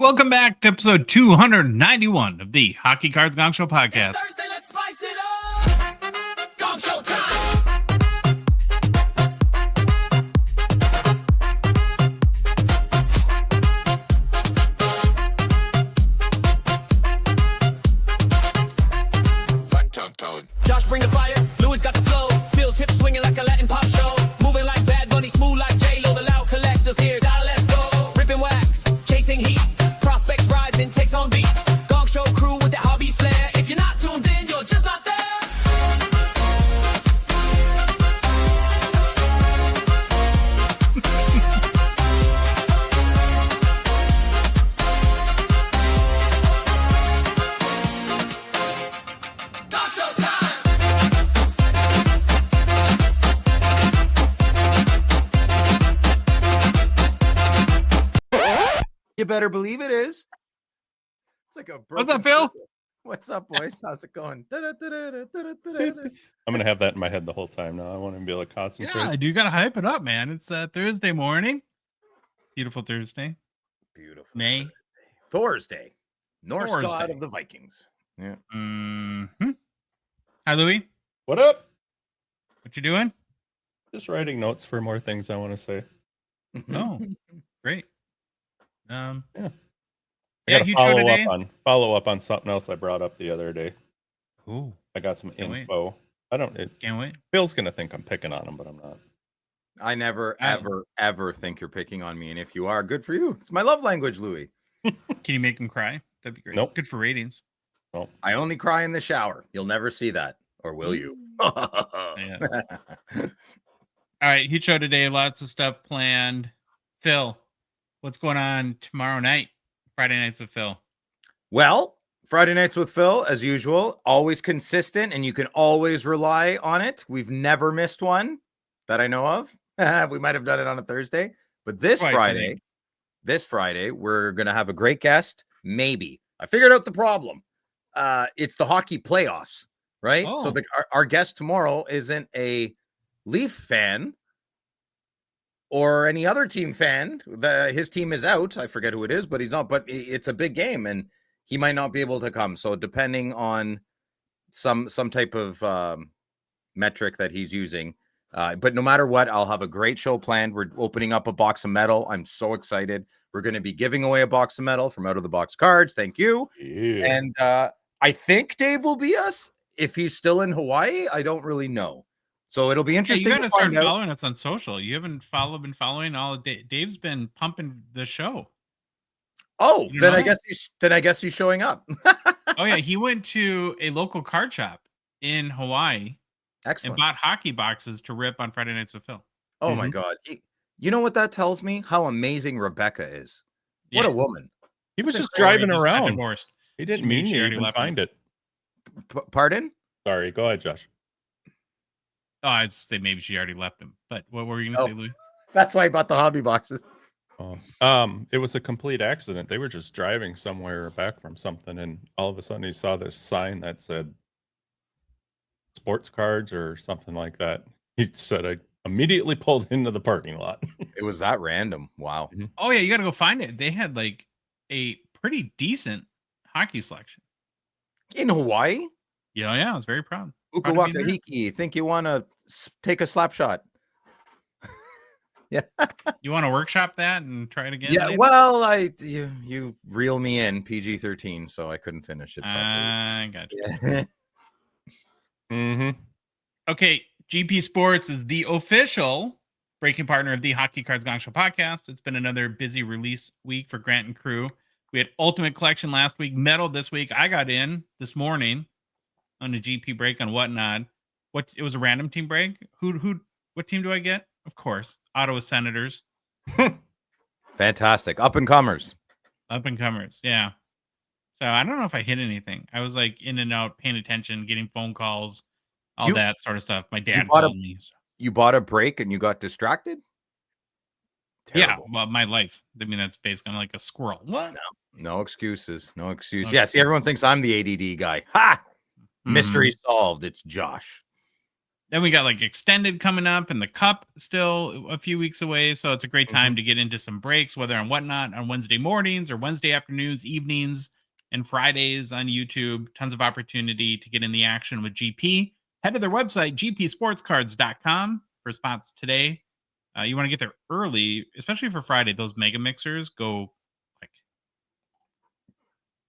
welcome back to episode 291 of the Hockey Cards Gongshow podcast. It's Thursday, let's spice it up. Gongshow time. Josh, bring the fire. Louis got the flow. Feels hip swinging like a Latin pop show. Moving like Bad Bunny, smooth like J-Lo. The loud collectors here. Now let's go. Ripping wax, chasing heat. Prospects rising, takes on beat. Gong Show crew with the hobby flair. If you're not tuned in, you're just not there. Gong Show time. You better believe it is. It's like a What's up, Phil? circle. What's up, boys? How's it going? Da-da-da-da-da-da-da-da. I'm gonna have that in my head the whole time now. I want to be able to concentrate. Yeah, you gotta hype it up, man. It's Thursday morning. Beautiful Thursday. Beautiful. May. Thursday. Norse god Thursday. of the Vikings. Yeah. Mm-hmm. Hi, Louis. What up? What you doing? Just writing notes for more things I want to say. Oh, great. Yeah. Yeah, I huge gotta show today. follow up on something else I brought up the other day. Ooh, I got some Can't wait. info. can't wait. Phil's gonna think I'm picking on him, but I'm not. I never, ever think you're picking on me. And if you are, good for you. It's my love language, Louis. Can you make him cry? That'd be great. Nope. Good for ratings. Well, I only cry in the shower. You'll never see that. Or will you? Yeah. All right, huge show today. Lots of stuff planned. Phil, what's going on tomorrow night? Friday nights with Phil. Well, Friday nights with Phil, as usual, always consistent, and you can always rely on it. We've never missed one that I know of. We might have done it on a Thursday, but this Twice, I Friday, we're gonna have a great guest. Maybe I figured out the problem. It's the hockey playoffs, right? So Oh. our guest tomorrow isn't a Leaf fan or any other team fan. His team is out. I forget who it is, but he's not. But it's a big game, and he might not be able to come. So depending on some type of metric that he's using, but no matter what, I'll have a great show planned. We're opening up a box of metal. I'm so excited. We're going to be giving away a box of metal from Out of the Box Cards. Thank you. yeah. And I think Dave will be us if he's still in Hawaii. I don't really know. So it'll be Yeah, interesting you got to to start find out. following us on social. You haven't been following all of Dave's been pumping the show. Oh, You then know I that? guess he's showing up. Oh yeah, he went to a local card shop in Hawaii and Excellent. bought hockey boxes to rip on Friday nights with Phil. Oh my Mhm. God. You know what that tells me? How amazing Rebecca is. What Yeah. a woman. He was just Or he driving just got around. divorced. He didn't Maybe mean she to already even left him. find it. Pardon? Sorry, go ahead, Josh. Oh, I'd say maybe she already left him. But what were you gonna Oh. say, Louis? That's why I bought the hobby boxes. Oh. It was a complete accident. They were just driving somewhere back from something, and all of a sudden he saw this sign that said sports cards or something like that. He said, I immediately pulled into the parking lot. It was that random. Wow. Oh yeah, you gotta go find it. They had like a pretty decent hockey selection. In Hawaii? Yeah, I was very proud. Proud to be Ukawaka there. Hiki. Think you want to take a slap shot? Yeah. You want to workshop that and try it again? Yeah. later? Well, you reel me in PG-13, so I couldn't finish it. I got you. properly. Mm-hmm. Okay, GP Sports is the official breaking partner of the Hockey Cards Gongshow podcast. It's been another busy release week for Grant and crew. We had Ultimate Collection last week, Metal this week. I got in this morning on a GP break on Whatnot. It was a random team break. What team do I get? Of course, Ottawa Senators, Fantastic. Up and comers. up and comers. Yeah. So I don't know if I hit anything. I was like in and out, paying attention, getting phone calls, all You- that sort of stuff. My dad bought a- called me. You bought a break and you got distracted? Yeah, Terrible. well, my life. I mean, that's basically like a squirrel. What? No excuses. No excuse. Okay. Yeah, see, everyone thinks I'm the ADD guy. Ha! Mhm. Mystery solved. It's Josh. Then we got like extended coming up, and the Cup still a few weeks away. So it's a great time to get into some breaks, whether on Whatnot on Wednesday mornings or Wednesday afternoons, evenings, and Fridays on YouTube. Tons of opportunity to get in the action with GP. Head to their website, gpsportscards.com, for spots today. You want to get there early, especially for Friday. Those mega mixers go quick.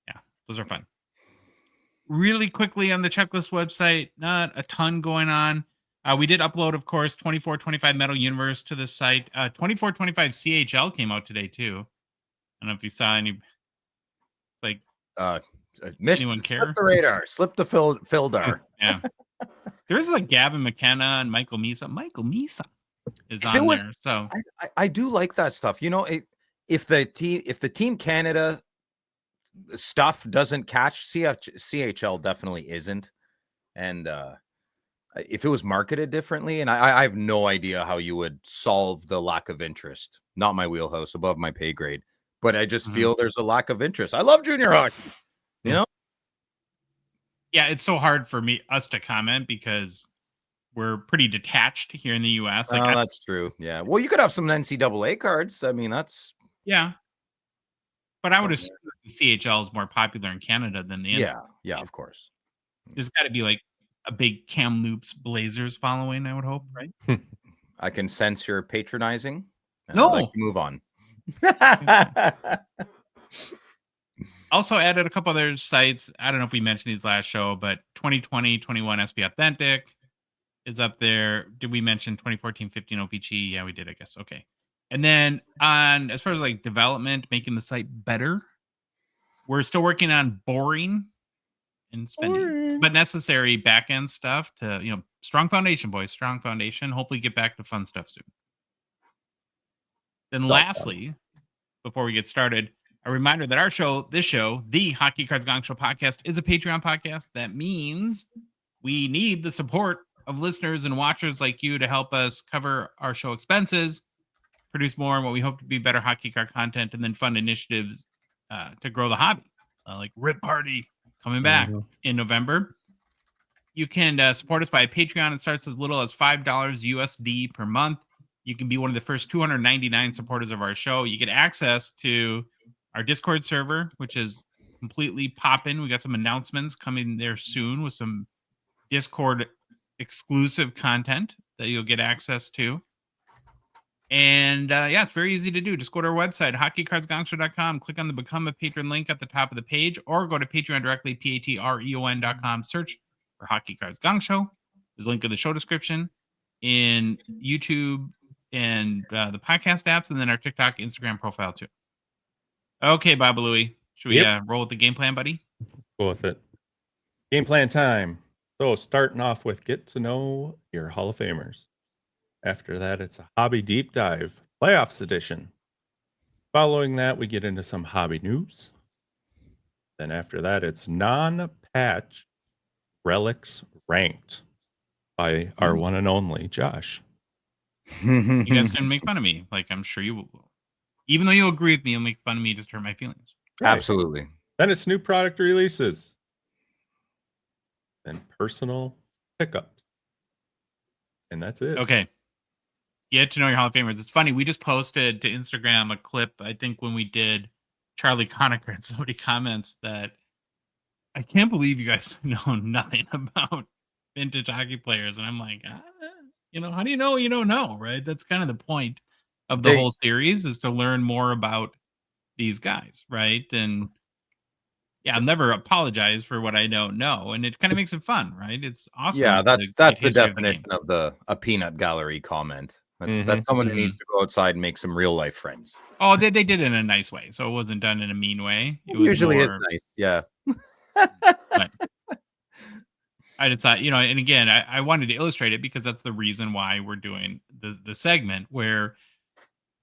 Yeah, those are fun. Really quickly on the checklist website, not a ton going on. We did upload, of course, 24-25 Metal Universe to the site. 24-25 CHL came out today, too. I don't know if you saw any. Like, anyone care? Slip the radar. Slip the Fildar. Yeah. There's like Gavin McKenna and Michael Misa. Michael Misa is on there. So I do like that stuff. You know, if the Team Canada stuff doesn't catch, CHL definitely isn't. And if it was marketed differently, and I have no idea how you would solve the lack of interest. Not my wheelhouse, above my pay grade. But I just feel there's a lack of interest. I love junior hockey. You know? Yeah, it's so hard for us to comment because we're pretty detached here in the U.S. Like, that's true. Yeah. Well, you could have some NCAA cards. I mean, that's... Yeah. But I would assume the CHL is more popular in Canada than the NCAA. Yeah, of course. There's got to be like a big Kamloops Blazers following, I would hope, right? I can sense you're patronizing. No. I'd like to move on. Also added a couple other sites. I don't know if we mentioned these last show, but 2020-21 SP Authentic is up there. Did we mention 2014-15 O-Pee-Chee? Yeah, we did, I guess. Okay. And then on as far as like development, making the site better, we're still working on boring and spending, but necessary back end stuff to, strong foundation, boys, strong foundation. Hopefully get back to fun stuff soon. Then lastly, before we get started, a reminder that this show, the Hockey Cards Gongshow podcast, is a Patreon podcast. That means we need the support of listeners and watchers like you to help us cover our show expenses, produce more and what we hope to be better hockey card content, and then fund initiatives to grow the hobby, like Rip Party coming back in November. You can support us via Patreon. It starts as little as $5 USD per month. You can be one of the first 299 supporters of our show. You get access to our Discord server, which is completely popping. We got some announcements coming there soon with some Discord exclusive content that you'll get access to. And it's very easy to do. Just go to our website, hockeycardsgongshow.com, click on the Become a Patron link at the top of the page, or go to Patreon directly, patreon.com, search for Hockey Cards Gongshow. There's a link in the show description, in YouTube, and the podcast apps, and then our TikTok, Instagram profile too. Okay, Baba Louie, should we roll with the game plan, buddy? Go with it. Game plan time. So starting off with get to know your Hall of Famers. After that, it's a hobby deep dive, playoffs edition. Following that, we get into some hobby news. Then after that, it's non-patch Relics ranked by our one and only Josh. You guys can make fun of me. Like, I'm sure you will. Even though you'll agree with me, you'll make fun of me just to hurt my feelings. Right. Absolutely. Then it's new product releases. Then personal pickups. And that's it. Okay. Get to know your Hall of Famers. It's funny. We just posted to Instagram a clip, I think, when we did Charlie Conacher, and somebody comments that I can't believe you guys know nothing about vintage hockey players. And I'm like, how do you know you don't know, right? That's kind of the point of the whole series, is to learn more about these guys, right? And I'll never apologize for what I don't know, and it kind of makes it fun, right? It's awesome. Yeah, that's the definition of a peanut gallery comment. That's someone who needs to go outside and make some real life friends. Oh, they did it in a nice way, so it wasn't done in a mean way. It usually is nice, yeah. But I decided, and again, I wanted to illustrate it because that's the reason why we're doing the segment, where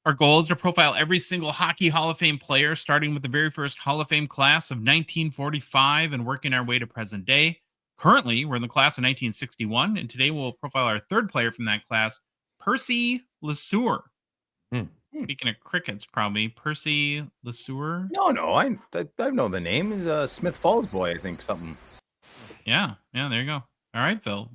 our goal is to profile every single Hockey Hall of Fame player, starting with the very first Hall of Fame class of 1945 and working our way to present day. Currently, we're in the class of 1961, and today we'll profile our third player from that class, Percy LeSueur. Speaking of crickets, probably Percy LeSueur. No, I know the name. He's a Smith Falls boy, I think, something. Yeah, there you go. All right, Phil.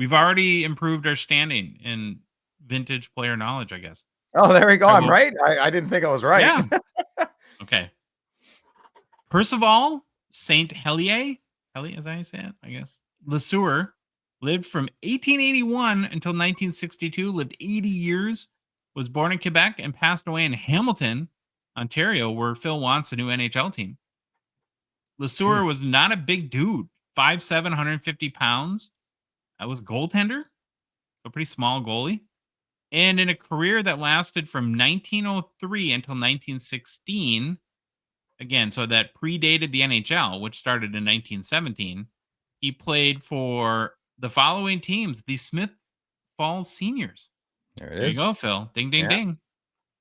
We've already improved our standing in vintage player knowledge, I guess. Oh, there we go. I I'm will- right. I didn't think I was right. Yeah. Okay. Percival Saint Helier, is that how you say it? I guess. LeSueur lived from 1881 until 1962, lived 80 years, was born in Quebec, and passed away in Hamilton, Ontario, where Phil wants a new NHL team. LeSueur was not a big dude, 5'7", 150 pounds. I was goaltender, a pretty small goalie. And in a career that lasted from 1903 until 1916, again, so that predated the NHL, which started in 1917, he played for the following teams: the Smith Falls Seniors. There it There you is. go, Phil. Ding, ding, Yeah. ding.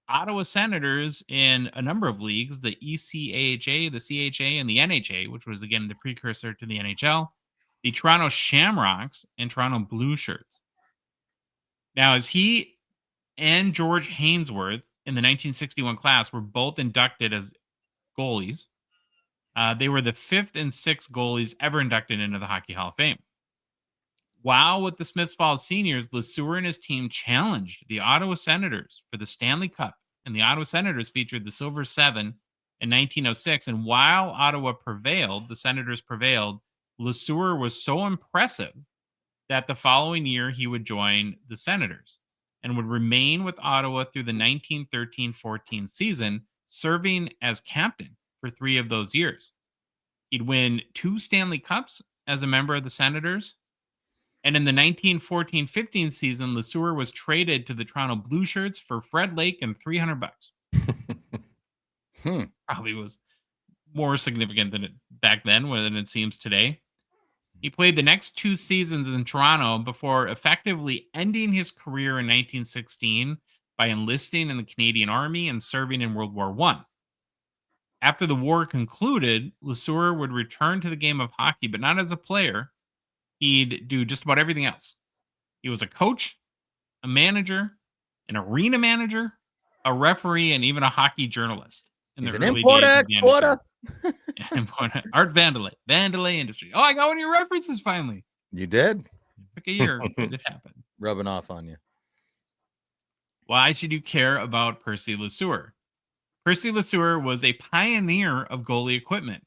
Ottawa Senators in a number of leagues, the ECAHA, the CHA, and the NHA, which was, again, the precursor to the NHL, the Toronto Shamrocks, and Toronto Blue Shirts. Now, as he and George Hainsworth in the 1961 class were both inducted as goalies, they were the 5th and 6th goalies ever inducted into the Hockey Hall of Fame. While with the Smiths Falls Seniors, LeSueur and his team challenged the Ottawa Senators for the Stanley Cup, and the Ottawa Senators featured the Silver Seven in 1906. And while Ottawa prevailed, the Senators prevailed, LeSueur was so impressive that the following year he would join the Senators and would remain with Ottawa through the 1913-14 season, serving as captain for 3 of those years. He'd win 2 Stanley Cups as a member of the Senators. And in the 1914-15 season, LeSueur was traded to the Toronto Blue Shirts for Fred Lake and $300. Probably was more significant than it back then than it seems today. He played the next 2 seasons in Toronto before effectively ending his career in 1916 by enlisting in the Canadian Army and serving in World War I. After the war concluded, LeSueur would return to the game of hockey, but not as a player. He'd do just about everything else. He was a coach, a manager, an arena manager, a referee, and even a hockey journalist. He's an importer, exporter. Art Vandelay Industry. Oh, I got one of your references finally. You did. Took a year, but it happened. Rubbing off on you. Why should you care about Percy LeSueur? Percy LeSueur was a pioneer of goalie equipment.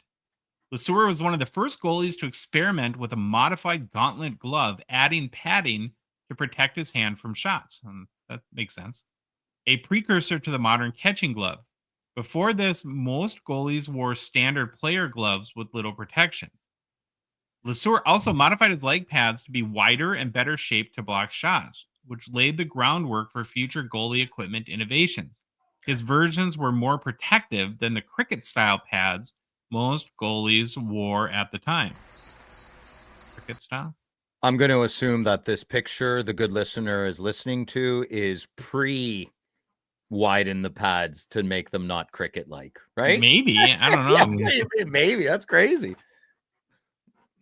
LeSueur was one of the first goalies to experiment with a modified gauntlet glove, adding padding to protect his hand from shots. That makes sense. A precursor to the modern catching glove. Before this, most goalies wore standard player gloves with little protection. LeSueur also modified his leg pads to be wider and better shaped to block shots, which laid the groundwork for future goalie equipment innovations. His versions were more protective than the cricket-style pads most goalies wore at the time. Cricket style? I'm going to assume that this picture the good listener is listening to is widen the pads to make them not cricket-like, right? Maybe. I don't know. Yeah, maybe. That's crazy.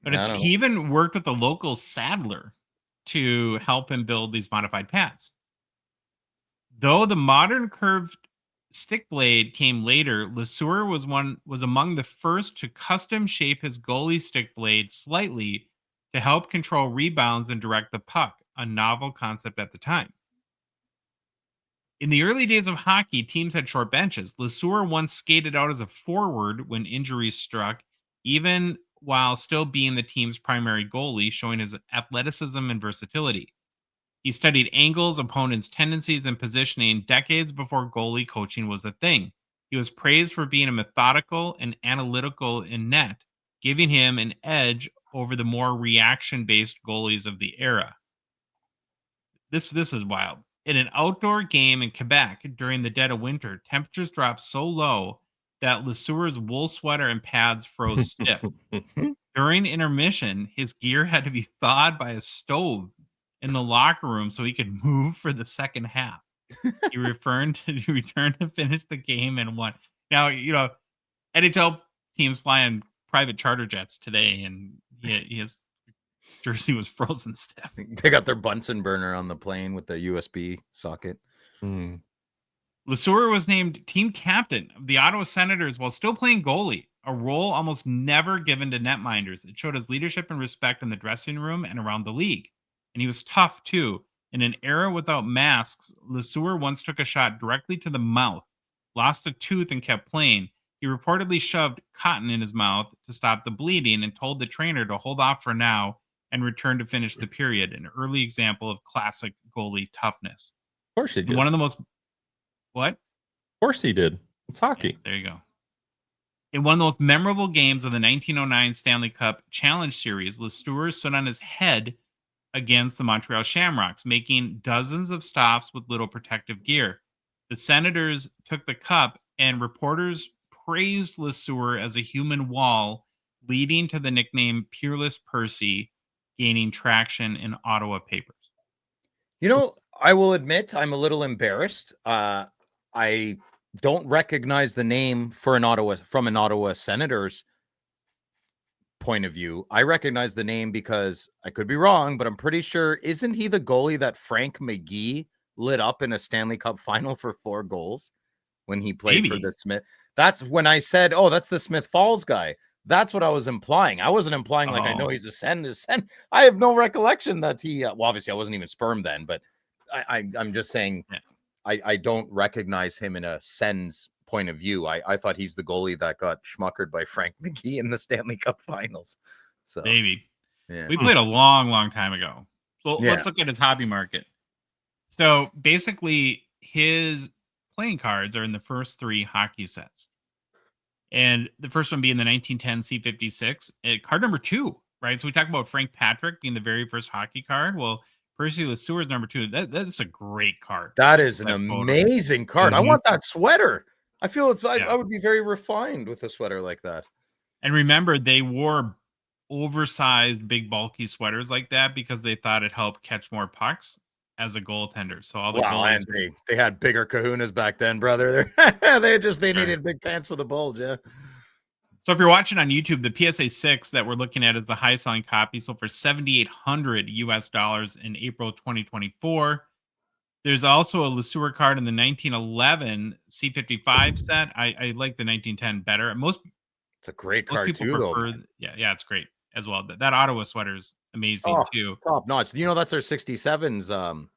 But he even worked with the local saddler to help him build these modified pads. Though the modern curved stick blade came later, LeSueur was among the first to custom shape his goalie stick blade slightly to help control rebounds and direct the puck, a novel concept at the time. In the early days of hockey, teams had short benches. LeSueur once skated out as a forward when injuries struck, even while still being the team's primary goalie, showing his athleticism and versatility. He studied angles, opponents' tendencies, and positioning decades before goalie coaching was a thing. He was praised for being a methodical and analytical in net, giving him an edge over the more reaction-based goalies of the era. This is wild. In an outdoor game in Quebec during the dead of winter, temperatures dropped so low that LeSueur's wool sweater and pads froze stiff. During intermission, his gear had to be thawed by a stove in the locker room so he could move for the second half. He returned to finish the game and won. Now, NHL teams fly in private charter jets today, and his jersey was frozen stiff. They got their Bunsen burner on the plane with the USB socket. LeSueur was named team captain of the Ottawa Senators while still playing goalie, a role almost never given to netminders. It showed his leadership and respect in the dressing room and around the league. And he was tough too. In an era without masks, LeSueur once took a shot directly to the mouth, lost a tooth, and kept playing. He reportedly shoved cotton in his mouth to stop the bleeding and told the trainer to hold off for now and return to finish the period. An early example of classic goalie toughness. Of course he And did. one of the most what? Of course he did. It's hockey. Yeah, there you go. In one of the most memorable games of the 1909 Stanley Cup Challenge Series, LeSueur stood on his head against the Montreal Shamrocks, making dozens of stops with little protective gear. The Senators took the cup, and reporters praised LeSueur as a human wall, leading to the nickname Peerless Percy, gaining traction in Ottawa papers. You know, I will admit I'm a little embarrassed. I don't recognize the name from an Ottawa Senators point of view. I recognize the name because I could be wrong, but I'm pretty sure, isn't he the goalie that Frank McGee lit up in a Stanley Cup final for 4 goals when he played for the Smith? That's when I said, oh, that's the Smith Falls guy. That's what I was implying. I wasn't implying like I know he's a Sen. I have no recollection that he, well, obviously I wasn't even sperm then, but I'm just saying, I don't recognize him in a Sen's point of view. I thought he's the goalie that got schmuckered by Frank McGee in the Stanley Cup Finals. So maybe. Yeah. We played a long time ago. So let's look at his hobby market. So basically, his playing cards are in the first 3 hockey sets. And the first one being the 1910 C56, card number 2, right? So we talk about Frank Patrick being the very first hockey card. Well, Percy LeSueur is number 2. That's a great card. That is an amazing card. I want that sweater. I feel I would be very refined with a sweater like that. And remember, they wore oversized, big, bulky sweaters like that because they thought it helped catch more pucks as a goaltender. So all the and they had bigger kahunas back then, brother. They needed big pants for the bulge, yeah. So if you're watching on YouTube, the PSA 6 that we're looking at is the high selling copy, sold for $7,800 US in April 2024. There's also a LeSueur card in the 1911 C55 set. I like the 1910 better. It's a great card too, though. Yeah, it's great as well. That Ottawa sweater is amazing too. Top notch. You know, that's our 67s.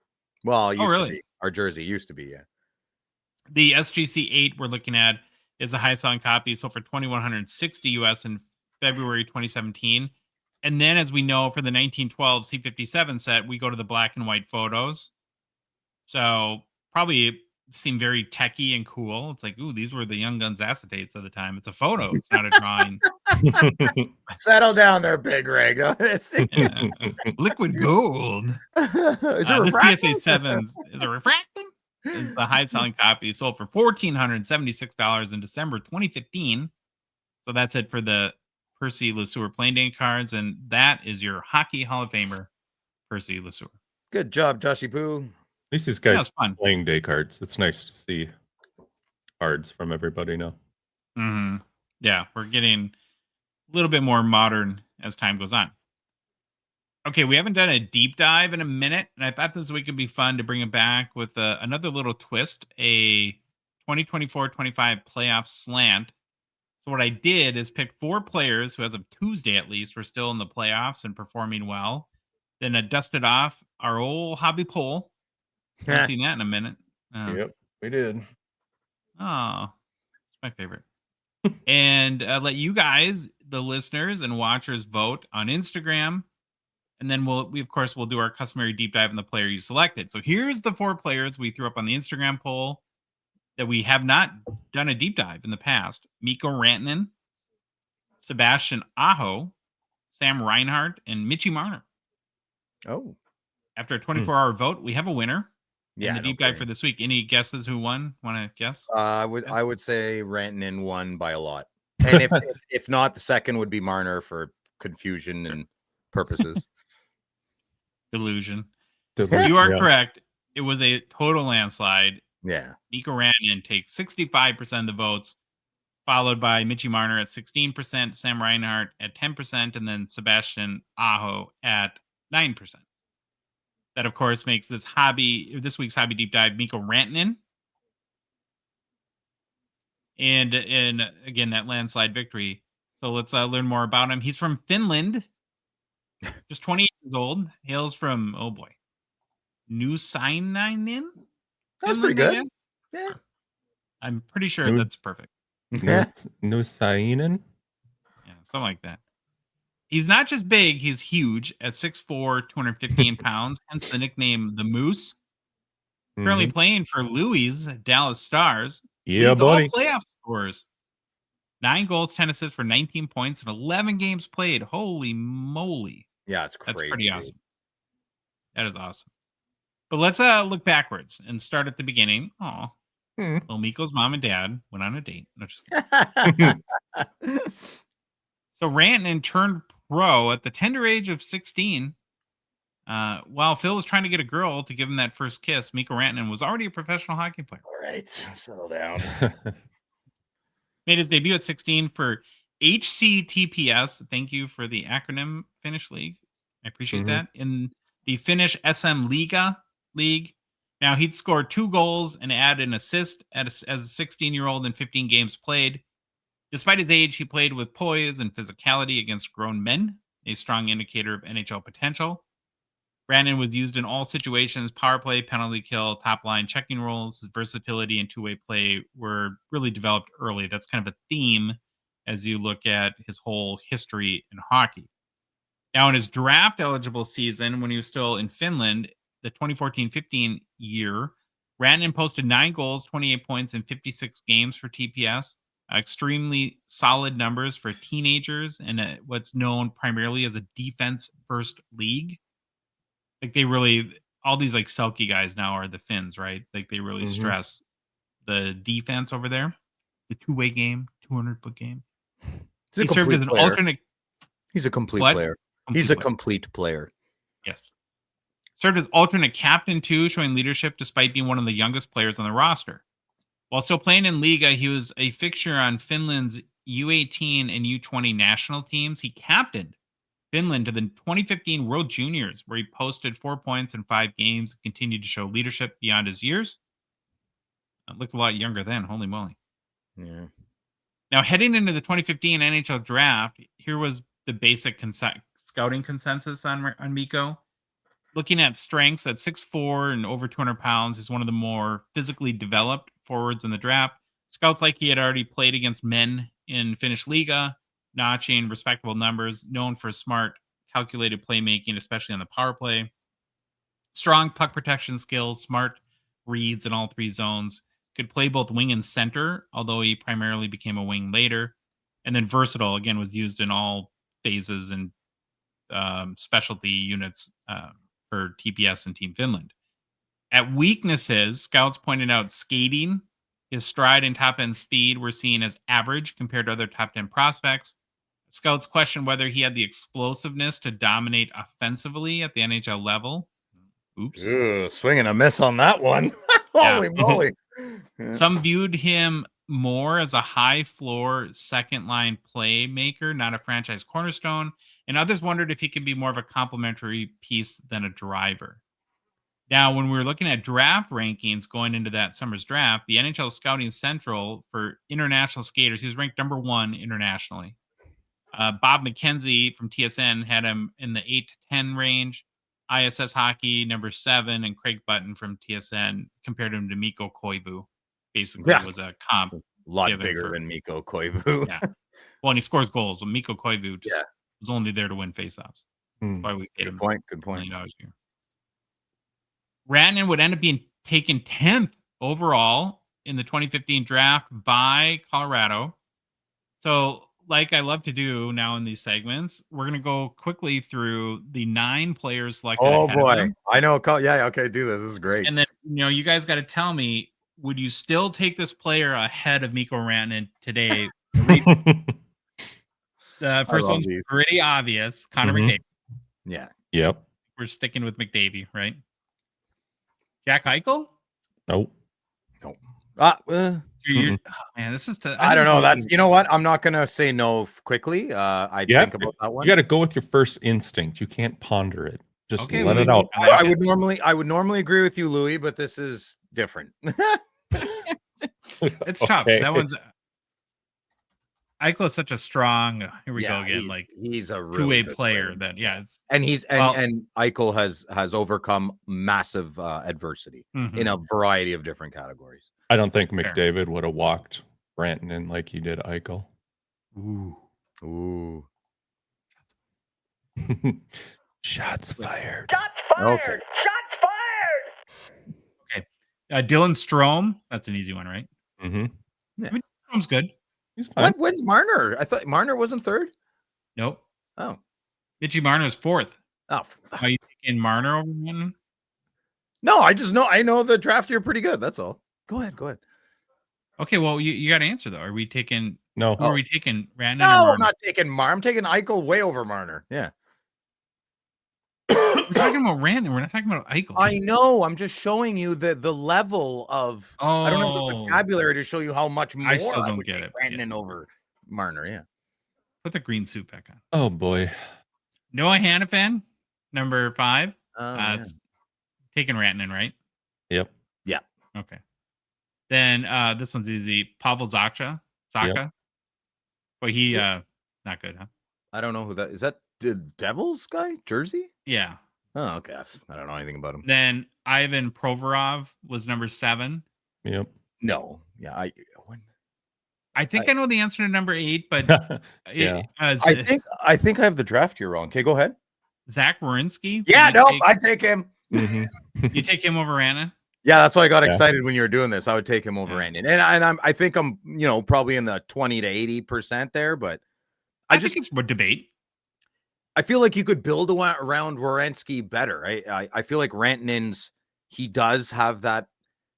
Well, it used to be. Our jersey used to be, yeah. The SGC 8 we're looking at is a high selling copy, sold for $2,160 US in February 2017. And then, as we know, for the 1912 C57 set, we go to the black and white photos. So probably seem very techie and cool. It's like, ooh, these were the Young Guns acetates of the time. It's a photo. It's not a drawing. Settle down there, Big Rig. Liquid gold. Is it refracting? PSA 7 is a refracting? The high selling copy sold for $1,476 in December 2015. So that's it for the Percy LeSueur playing day cards. And that is your Hockey Hall of Famer, Percy LeSueur. Good job, Joshy Poo. At least these guys playing day cards. It's nice to see cards from everybody now. Mm-hmm. Yeah, we're getting a little bit more modern as time goes on. Okay, we haven't done a deep dive in a minute, and I thought this week would be fun to bring it back with another little twist, a 2024-25 playoff slant. So what I did is pick 4 players who, as of Tuesday at least, were still in the playoffs and performing well. Then I dusted off our old hobby poll. Haven't seen that in a minute. Yep, we did. Oh, it's my favorite. And let you guys, the listeners and watchers, vote on Instagram. And then we of course will do our customary deep dive on the player you selected. So here's the 4 players we threw up on the Instagram poll that we have not done a deep dive in the past. Mikko Rantanen, Sebastian Aho, Sam Reinhart, and Mitchie Marner. Oh. After a 24-hour vote, we have a winner. Yeah. In the deep dive for this week. Any guesses who won? Want to guess? I would say Rantanen won by a lot. And if not, the second would be Marner for confusion and purposes. Delusion. You are correct. It was a total landslide. Yeah. Mikko Rantanen takes 65% of the votes, followed by Mitchie Marner at 16%, Sam Reinhart at 10%, and then Sebastian Aho at 9%. That, of course, makes this week's hobby deep dive Mikko Rantanen. And again, that landslide victory. So let's learn more about him. He's from Finland. Just 28 years old. Hails from, oh boy, Nusainen? That's pretty Finland, I good. guess? Yeah. I'm pretty sure Nu- that's perfect. Nusainen? Yeah, something like that. He's not just big, he's huge at 6'4", 215 pounds, hence the nickname the Moose. Currently playing for Louis Dallas Stars. Yeah, Leads buddy. all playoff scorers. 9 goals, 10 assists for 19 points and 11 games played. Holy moly. Yeah, it's crazy. That's pretty dude. awesome. That is awesome. But let's look backwards and start at the beginning. Oh, well, Mikko's mom and dad went on a date. No, just kidding. So Rantanen turned pro at the tender age of 16. While Phil was trying to get a girl to give him that first kiss, Mikko Rantanen was already a professional hockey player. All right, settle down. Made his debut at 16 for HCTPS. Thank you for the acronym, Finnish League. I appreciate that. In the Finnish SM Liga League. Now, he'd scored 2 goals and add an assist as a 16-year-old in 15 games played. Despite his age, he played with poise and physicality against grown men, a strong indicator of NHL potential. Brandon was used in all situations: power play, penalty kill, top line checking roles. His versatility and two-way play were really developed early. That's kind of a theme as you look at his whole history in hockey. Now, in his draft eligible season, when he was still in Finland, the 2014-15 year, Rantanen posted 9 goals, 28 points in 56 games for TPS. Extremely solid numbers for teenagers and what's known primarily as a defense-first league. Like they really, all these like Selke guys now are the Finns, right? Like they really stress the defense over there. The two-way game, 200-foot game. He served as an alternate. He's a complete What? player. Complete He's a player. complete player. Yes. Served as alternate captain too, showing leadership despite being one of the youngest players on the roster. While still playing in Liga, he was a fixture on Finland's U18 and U20 national teams. He captained Finland to the 2015 World Juniors, where he posted 4 points in 5 games, continued to show leadership beyond his years. Looked a lot younger then, holy moly. Yeah. Now, heading into the 2015 NHL draft, here was the basic scouting consensus on Mikko. Looking at strengths at 6'4" and over 200 pounds, he's one of the more physically developed forwards in the draft. Scouts like he had already played against men in Finnish Liga, notching respectable numbers, known for smart, calculated playmaking, especially on the power play. Strong puck protection skills, smart reads in all 3 zones. Could play both wing and center, although he primarily became a wing later. And then versatile, again, was used in all phases and specialty units for TPS and Team Finland. At weaknesses, scouts pointed out skating, his stride and top-end speed were seen as average compared to other top 10 prospects. Scouts questioned whether he had the explosiveness to dominate offensively at the NHL level. Oops. Ew, swing and a miss on that one. Holy moly. Yeah. Some viewed him more as a high-floor second-line playmaker, not a franchise cornerstone, and others wondered if he could be more of a complementary piece than a driver. Now, when we were looking at draft rankings going into that summer's draft, the NHL Scouting Central for international skaters, he was ranked number 1 internationally. Bob McKenzie from TSN had him in the 8 to 10 range. ISS Hockey, number 7, and Craig Button from TSN compared him to Mikko Koivu. Basically, was a comp. A lot given bigger for- than Mikko Koivu. Yeah. Well, and he scores goals. Well, Mikko Koivu Yeah. was only there to win faceoffs. That's why we paid Good him point. Good $1 point. million a year. Rantanen would end up being taken 10th overall in the 2015 draft by Colorado. So, like I love to do now in these segments, we're going to go quickly through the 9 players selected. Oh ahead of boy. them. I know. Yeah. Okay. Do this. This is great. And then, you guys got to tell me, would you still take this player ahead of Mikko Rantanen today? The first one's these. pretty obvious. Connor McDavid. Yeah. Yep. We're sticking with McDavid, right? Jack Eichel? Nope. Oh, man, this is I don't know. That's, you know what? I'm not gonna say no quickly. I think about that one. You got to go with your first instinct. You can't ponder it. Just Okay, let Louis, it out. I would normally agree with you, Louis, but this is different. It's tough. Okay. That one's. Eichel is such a strong. Here we go again. He's a really two-way good player. That it's and he's well- and Eichel has overcome massive adversity in a variety of different categories. I don't think Fair. McDavid would have walked Rantanen like he did Eichel. Ooh. Shots fired. Okay. Dylan Strome. That's an easy one, right? Mm-hmm. Strome's good. He's fine. When's Marner? I thought Marner wasn't third. Nope. Oh. Mitchie Marner's fourth. Oh. Are you taking Marner over Rantanen? No, I know the draft here pretty good. That's all. Go ahead. Okay, well, you got to answer though. Are we taking? No. Who are we taking? Rantanen No, or Marner? I'm not taking Marner. I'm taking Eichel way over Marner. Yeah. We're talking about Rantanen. We're not talking about Eichel. I know. I'm just showing you the level of. I don't have the Oh. vocabulary to show you how much more I still don't would get take it. Rantanen over Marner. Yeah. Put the green suit back on. Oh boy. Noah Hannafin, number 5. Yeah. It's taking Rantanen, right? Yep. Okay. Then this one's easy. Pavel Zacha. Yep. But he not good, huh? I don't know who that is. That the Devils guy? Jersey? Yeah. Oh, okay. I don't know anything about him. Then Ivan Provorov was number 7. Yep. No. Yeah. I think I know the answer to number 8, but Yeah. I think I have the draft here wrong. Okay, go ahead. Zach Werenski. Yeah, no, I'd take him. Mhm. You take him over Rantanen? Yeah, that's why I got Yeah. excited when you were doing this. I would take him over Rantanen, and I think I'm probably in the 20 to 80% there, but I think it's a debate. I feel like you could build around Werenski better. I feel like Rantanen's he does have that.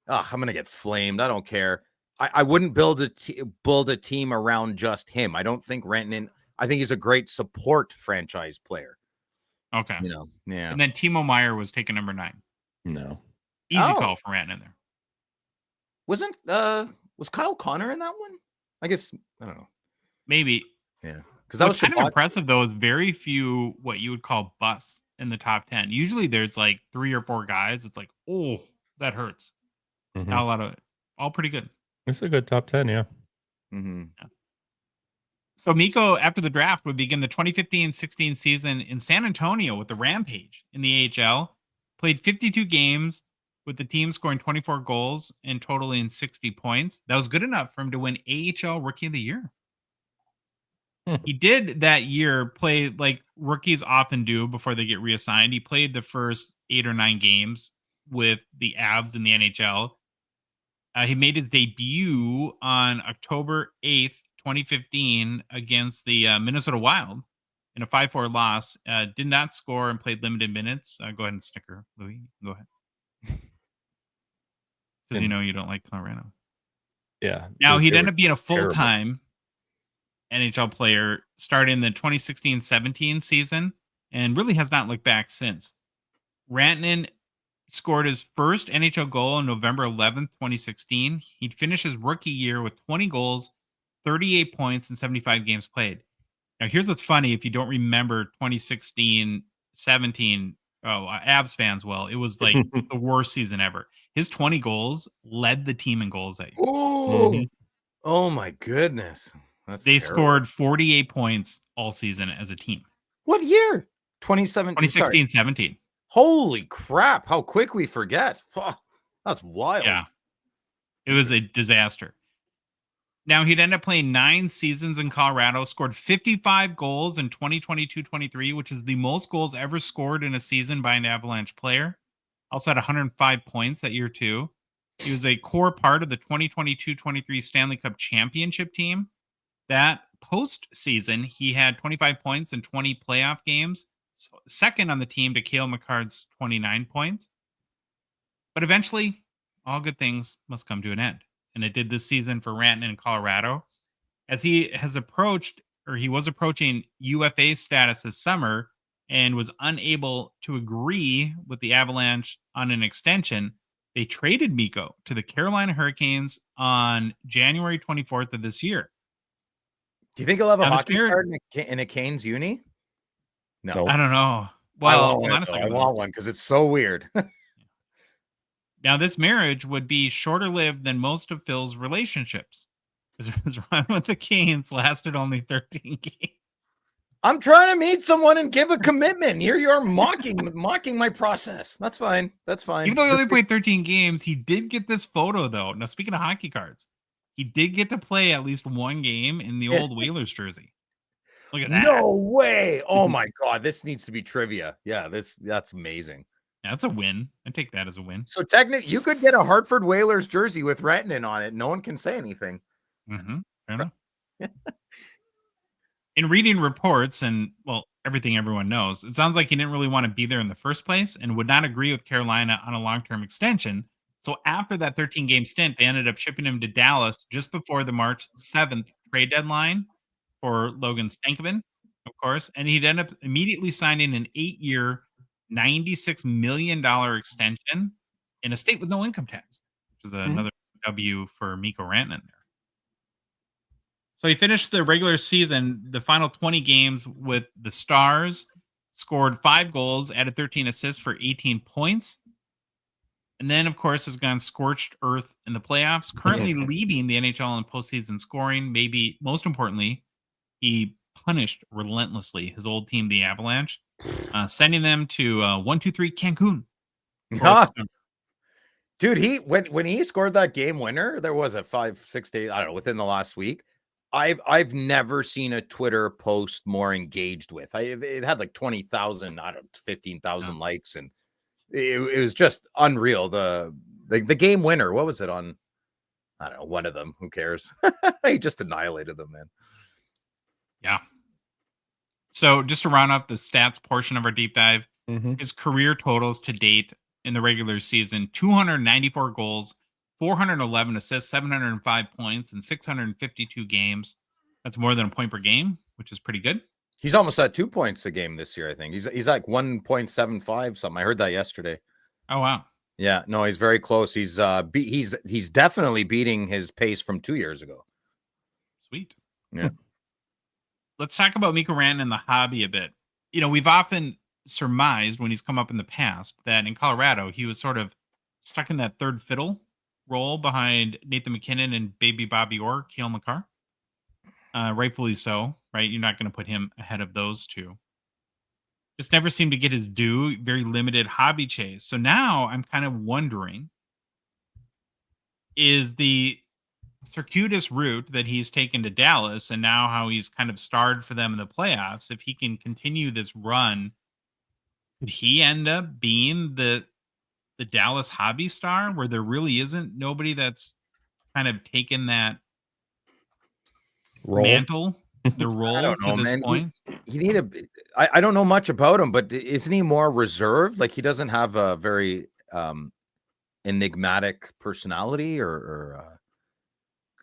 Oh, I'm gonna get flamed. I don't care. I wouldn't build a team around just him. I don't think Rantanen. I think he's a great support franchise player. Okay. Yeah. And then Timo Meyer was taken number 9. No. Easy call for Rantanen there. Was Kyle Connor in that one? I guess I don't know. Maybe. Yeah, because that was kind of impressive though. Is very few what you would call busts in the top 10. Usually there's like 3 or 4 guys. It's like, oh, that hurts. Mhm. Not a lot of it. All pretty good. It's a good top 10, yeah. Mm-hmm. So Mikko, after the draft, would begin the 2015-16 season in San Antonio with the Rampage in the AHL. Played 52 games with the team scoring 24 goals and totaling 60 points. That was good enough for him to win AHL Rookie of the Year. He did that year play like rookies often do before they get reassigned. He played the first 8 or 9 games with the Avs in the NHL. He made his debut on October 8th, 2015 against the Minnesota Wild in a 5-4 loss. Did not score and played limited minutes. Go ahead and snicker, Louis. Go ahead. Because you know you don't like Colorado. Yeah. Now he'd they end were up being a terrible. full-time NHL player starting the 2016-17 season and really has not looked back since. Rantanen scored his first NHL goal on November 11th, 2016. He'd finish his rookie year with 20 goals, 38 points, and 75 games played. Now, here's what's funny. If you don't remember 2016-17, Avs fans, well, it was like the worst season ever. His 20 goals led the team in goals. Oh my goodness. They scored 48 points all season as a team. What year? 2016-17. Holy crap. How quick we forget. Oh, that's wild. Yeah. It was a disaster. Now, he'd end up playing 9 seasons in Colorado, scored 55 goals in 2022-23, which is the most goals ever scored in a season by an Avalanche player. Also had 105 points that year, too. He was a core part of the 2022-23 Stanley Cup championship team. That postseason, he had 25 points in 20 playoff games, second on the team to Cale Makard's 29 points. But eventually, all good things must come to an end. And it did this season for Rantanen in Colorado. As he was approaching UFA status this summer and was unable to agree with the Avalanche on an extension, they traded Mikko to the Carolina Hurricanes on January 24th of this year. Do you think he'll have a hockey card in a Canes uni? No. I don't know. Well, I want one because it's so weird. Now, this marriage would be shorter lived than most of Phil's relationships. His run with the Canes lasted only 13 games. I'm trying to meet someone and give a commitment. Here you are mocking my process. That's fine. That's fine. Even though he only played 13 games, he did get this photo, though. Now, speaking of hockey cards, he did get to play at least one game in the old Whalers jersey. Look at that. No way. Oh my God. This needs to be trivia. Yeah, that's amazing. Yeah, that's a win. I take that as a win. So technically, you could get a Hartford Whalers jersey with Rantanen on it. No one can say anything. Mm-hmm. Fair enough. In reading reports and, well, everything everyone knows, it sounds like he didn't really want to be there in the first place and would not agree with Carolina on a long-term extension. So after that 13-game stint, they ended up shipping him to Dallas just before the March 7th trade deadline for Logan Stankoven, of course. And he'd end up immediately signing an 8-year, $96 million extension in a state with no income tax, which is another W for Mikko Rantanen there. So he finished the regular season, the final 20 games with the Stars, scored 5 goals, added 13 assists for 18 points. And then, of course, has gone scorched earth in the playoffs, currently leading the NHL in postseason scoring. Maybe most importantly, he punished relentlessly his old team, the Avalanche, sending them to 1-2-3 Cancun. Dude, when he scored that game winner, there was a 5-6 days, I don't know, within the last week. I've never seen a Twitter post more engaged with. It had like 20,000, I don't know, 15,000 likes, and it was just unreal. The game winner, what was it on? I don't know, one of them. Who cares? He just annihilated them, man. Yeah. So just to round up the stats portion of our deep dive, his career totals to date in the regular season: 294 goals, 411 assists, 705 points, and 652 games. That's more than a point per game, which is pretty good. He's almost at 2 points a game this year, I think. He's like 1.75 something. I heard that yesterday. Oh wow. Yeah, no, he's very close. He's definitely beating his pace from 2 years ago. Sweet. Yeah. Let's talk about Mikko Rantanen and the hobby a bit. You know, we've often surmised when he's come up in the past that in Colorado, he was sort of stuck in that third fiddle role behind Nathan McKinnon and baby Bobby Orr, Cale Makar. Rightfully so, right? You're not going to put him ahead of those two. Just never seemed to get his due, very limited hobby chase. So now I'm kind of wondering, is the circuitous route that he's taken to Dallas and now how he's kind of starred for them in the playoffs, if he can continue this run, could he end up being the Dallas hobby star where there really isn't nobody that's kind of taken that mantle, the role to this point? I don't know much about him, but isn't he more reserved? Like he doesn't have a very enigmatic personality or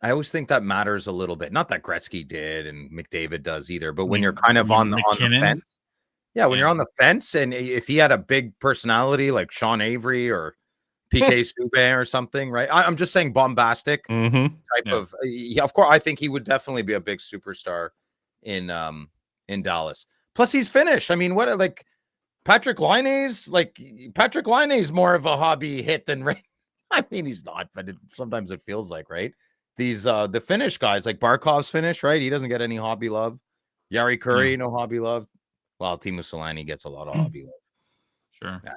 I always think that matters a little bit. Not that Gretzky did and McDavid does either, but when you're kind of on the fence. Yeah, when you're on the fence, and if he had a big personality like Sean Avery or PK Subban or something, right? I'm just saying bombastic type of. Yeah, of course, I think he would definitely be a big superstar in Dallas. Plus, he's Finnish. I mean, what like Patrick Laine's more of a hobby hit than Ray. I mean, he's not, but sometimes it feels like, right? These the Finnish guys like Barkov's Finnish, right? He doesn't get any hobby love. Jari Kurri, no hobby love. Well, Teemu Selanne gets a lot of hobby love. Sure. Yeah.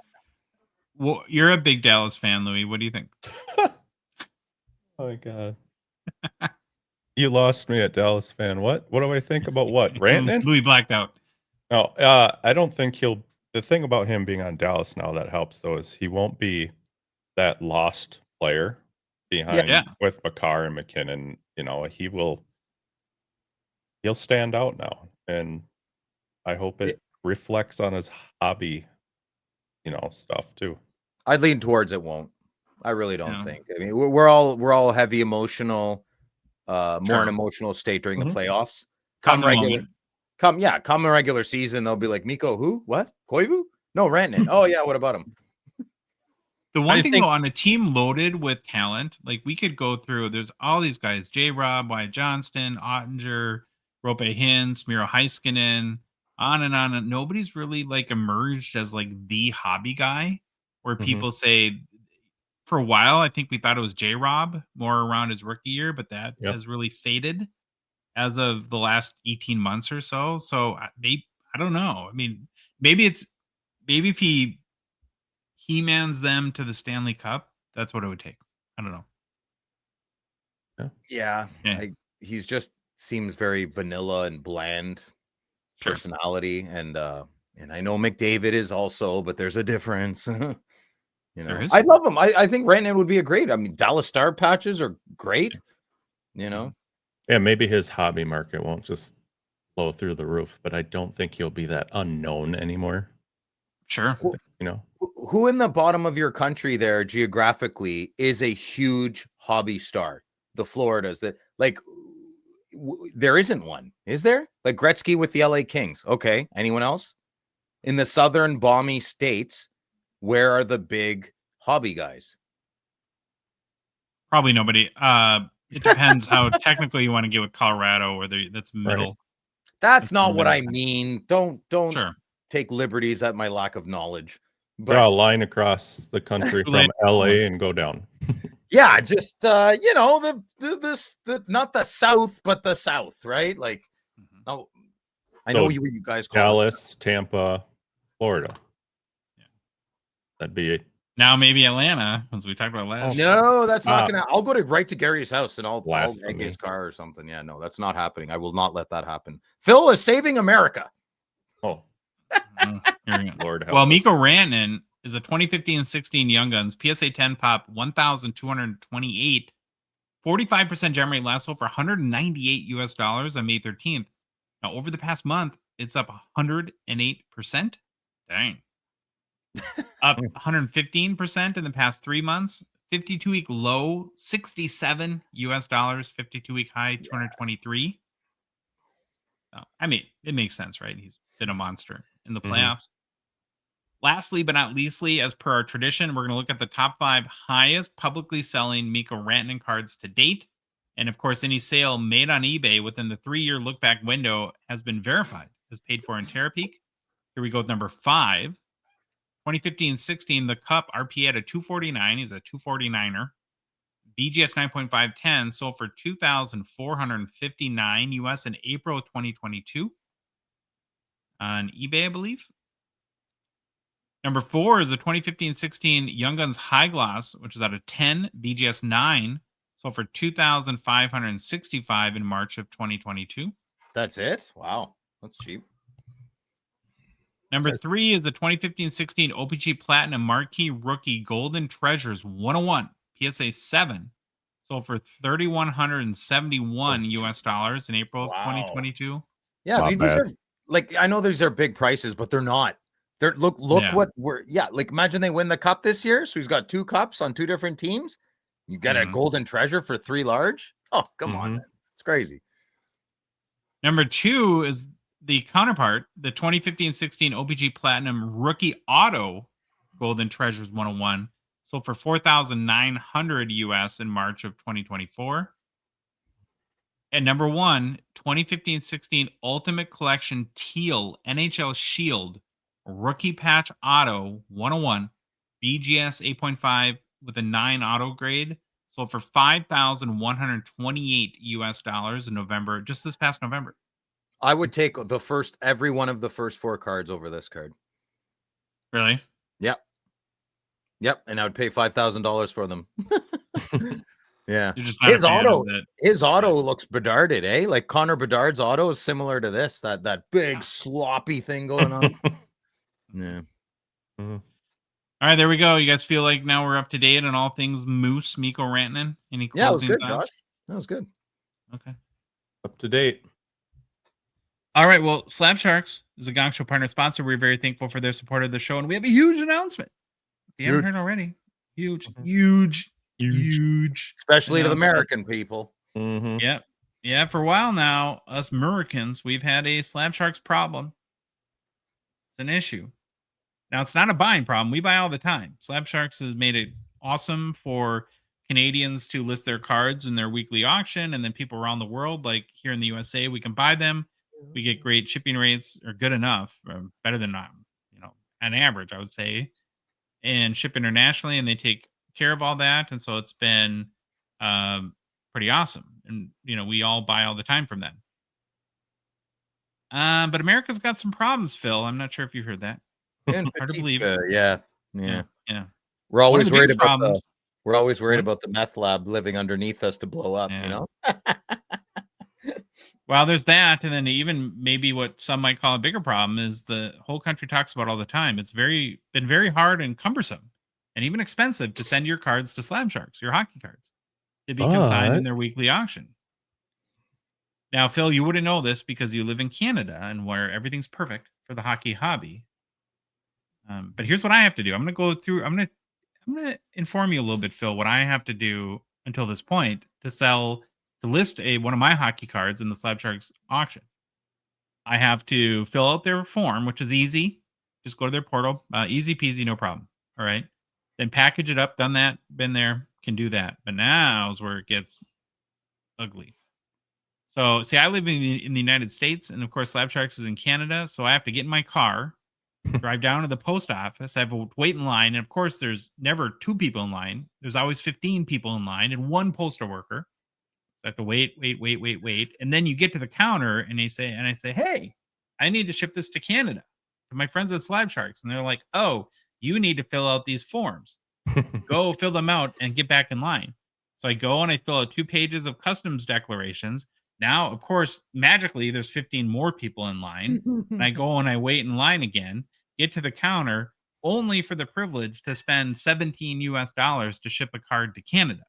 Well, you're a big Dallas fan, Louis. What do you think? Oh my God. You lost me at Dallas fan. What do I think about what? Rantanen? Louis blacked out. No, I don't think the thing about him being on Dallas now that helps though is he won't be that lost player behind with Makar and McKinnon. You know, he'll stand out now, and I hope it reflects on his hobby, stuff too. I'd lean towards it won't. I really don't think. I mean, we're all heavy emotional, more an emotional state during the playoffs. Come a regular season, they'll be like, Mikko, who? What? Koivu? No, Rantanen. Oh yeah, what about him? The one thing though, on a team loaded with talent, like we could go through, there's all these guys, J-Rob, Wyatt Johnston, Ottinger, Rope Hintz, Miro Heiskanen, on and on. And nobody's really like emerged as like the hobby guy where people say for a while. I think we thought it was J-Rob more around his rookie year, but that Yep. has really faded as of the last 18 months or so. So I don't know. I mean, maybe if he mans them to the Stanley Cup, that's what it would take. I don't know. Yeah. Yeah. He's just seems very vanilla and bland Sure. personality. And I know McDavid is also, but there's a difference. You know, There is. I love him. I think Rantanen would be a great. I mean, Dallas Star patches are great. You know, Yeah, maybe his hobby market won't just blow through the roof, but I don't think he'll be that unknown anymore. Sure. You know, who in the bottom of your country there geographically is a huge hobby star? The Floridas that like there isn't one, is there? Like Gretzky with the LA Kings. Okay, anyone else in the southern balmy states? Where are the big hobby guys? Probably nobody. It depends how technical you want to get with Colorado, whether that's middle. That's not what I middle. mean. Don't Sure. take liberties at my lack of knowledge. draw a But line across the country from LA and go down. yeah, just you know, the not the South, but the South, right? Like, no, I know So you guys call us. Dallas, Tampa, Florida. Yeah. That'd be it. Now maybe Atlanta, as we talked about last. No, that's not gonna. I'll go right to Gary's house and I'll egg Blasphemy. his car or something. Yeah, no, that's not happening. I will not let that happen. Phil is saving America. Oh, Here we go. Lord help Well, us. Mikko Rantanen is a 2015-16 Young Guns PSA 10 pop 1,228, 45% gem rate, last sold for $198 US on May 13th. Now, over the past month, it's up 108%. Dang. Up 115% in the past 3 months. 52-week low, $67 US, 52-week high, 223. I mean, it makes sense, right? He's been a monster in the playoffs. Lastly, but not leastly, as per our tradition, we're going to look at the top 5 highest publicly selling Mikko Rantanen cards to date. And of course, any sale made on eBay within the 3-year look back window has been verified as paid for in Terapeak. Here we go with number 5. 2015-16, the Cup RPA at a 249. He's a 249er. BGS 9.510 sold for $2,459 US in April 2022 on eBay, I believe. Number 4 is the 2015-16 Young Guns High Gloss, which is out of 10, BGS 9, sold for $2,565 in March of 2022. That's it. Wow, that's cheap. Number 3 is the 2015-16 O-Pee-Chee Platinum Marquee Rookie Golden Treasures 101 PSA 7, sold for $3,171 US in April of 2022. Yeah, Not these bad. are like, I know these are big prices, but they're not. They're look Yeah. what we're like. Imagine they win the cup this year. So he's got 2 cups on 2 different teams. You get a golden treasure for 3 large. Oh, come on, man. It's crazy. Number 2 is the counterpart, the 2015-16 O-Pee-Chee Platinum Rookie Auto Golden Treasures 101, sold for $4,900 US in March of 2024. And number 1, 2015-16 Ultimate Collection Teal NHL Shield Rookie Patch Auto 101, BGS 8.5 with a 9 auto grade, sold for $5,128 US in November, just this past November. I would take every one of the first 4 cards over this card. Really? Yep, and I would pay $5,000 for them. Yeah, You're just not a fan of that. his auto looks Bedarded, eh? Like Connor Bedard's auto is similar to this, that big sloppy thing going on. Yeah. All right, there we go. You guys feel like now we're up to date on all things Moose, Mikko Rantanen? Any Yeah, it was closing good, thoughts? Josh. That was good. Okay. Up to date. All right. Well, Slab Sharks is a Gongshow partner sponsor. We're very thankful for their support of the show, and we have a huge announcement. If you haven't heard already, huge. Especially to the announcement. American people. Yep. Yeah, for a while now, us Americans, we've had a Slab Sharks problem. It's an issue. Now, it's not a buying problem. We buy all the time. Slab Sharks has made it awesome for Canadians to list their cards in their weekly auction, and then people around the world, like here in the USA, we can buy them. We get great shipping rates, or good enough, or better than an average, I would say, and ship internationally, and they take care of all that, and so it's been pretty awesome. And we all buy all the time from them. But America's got some problems, Phil. I'm not sure if you heard that. In Hard to believe. yeah. Yeah. We're One of always the worried biggest about problems. we're always worried What? about the meth lab living underneath us to blow up, Yeah. Well, Well, there's that, and then even maybe what some might call a bigger problem is the whole country talks about all the time. It's been very hard and cumbersome, and even expensive to send your cards to Slab Sharks, your hockey cards, to be consigned in But- their weekly auction. Now, Phil, you wouldn't know this because you live in Canada and where everything's perfect for the hockey hobby. But here's what I have to do. I'm going to inform you a little bit, Phil, what I have to do until this point to list one of my hockey cards in the Slab Sharks auction. I have to fill out their form, which is easy. Just go to their portal. Easy peasy, no problem. All right. Then package it up. Done that. Been there. Can do that. But now is where it gets ugly. So, see, I live in the United States, and of course, Slab Sharks is in Canada. So I have to get in my car, drive down to the post office. I have to wait in line, and of course, there's never 2 people in line. There's always 15 people in line and 1 postal worker. I have to wait, and then you get to the counter, and I say, "Hey, I need to ship this to Canada to my friends at Slab Sharks," and they're like, "Oh, you need to fill out these forms. Go fill them out and get back in line." So I go and I fill out 2 pages of customs declarations. Now, of course, magically, there's 15 more people in line, and I go and I wait in line again, get to the counter, only for the privilege to spend $17 to ship a card to Canada.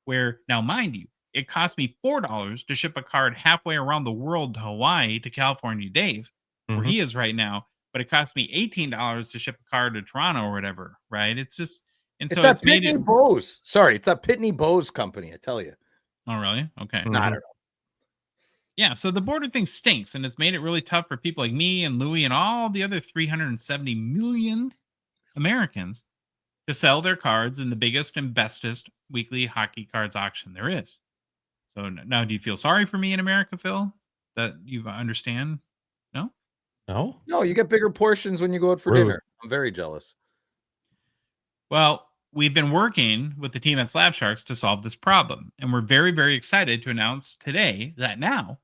Where now, mind you, it cost me $4 to ship a card halfway around the world to Hawaii to California Dave, where he is right now. But it cost me $18 to ship a card to Toronto or whatever, right? It's just, and it's so that it's made Pitney it. Bowes. Sorry, it's that Pitney Bowes company, I tell you. Oh, really? Okay. No, I don't know. Yeah, so the border thing stinks, and it's made it really tough for people like me and Louie and all the other 370 million Americans to sell their cards in the biggest and bestest weekly hockey cards auction there is. So now, do you feel sorry for me in America, Phil? That you understand? No? No? No, you get bigger portions when you go out for Rude. dinner. I'm very jealous. Well, we've been working with the team at Slab Sharks to solve this problem, and we're very, very excited to announce today that now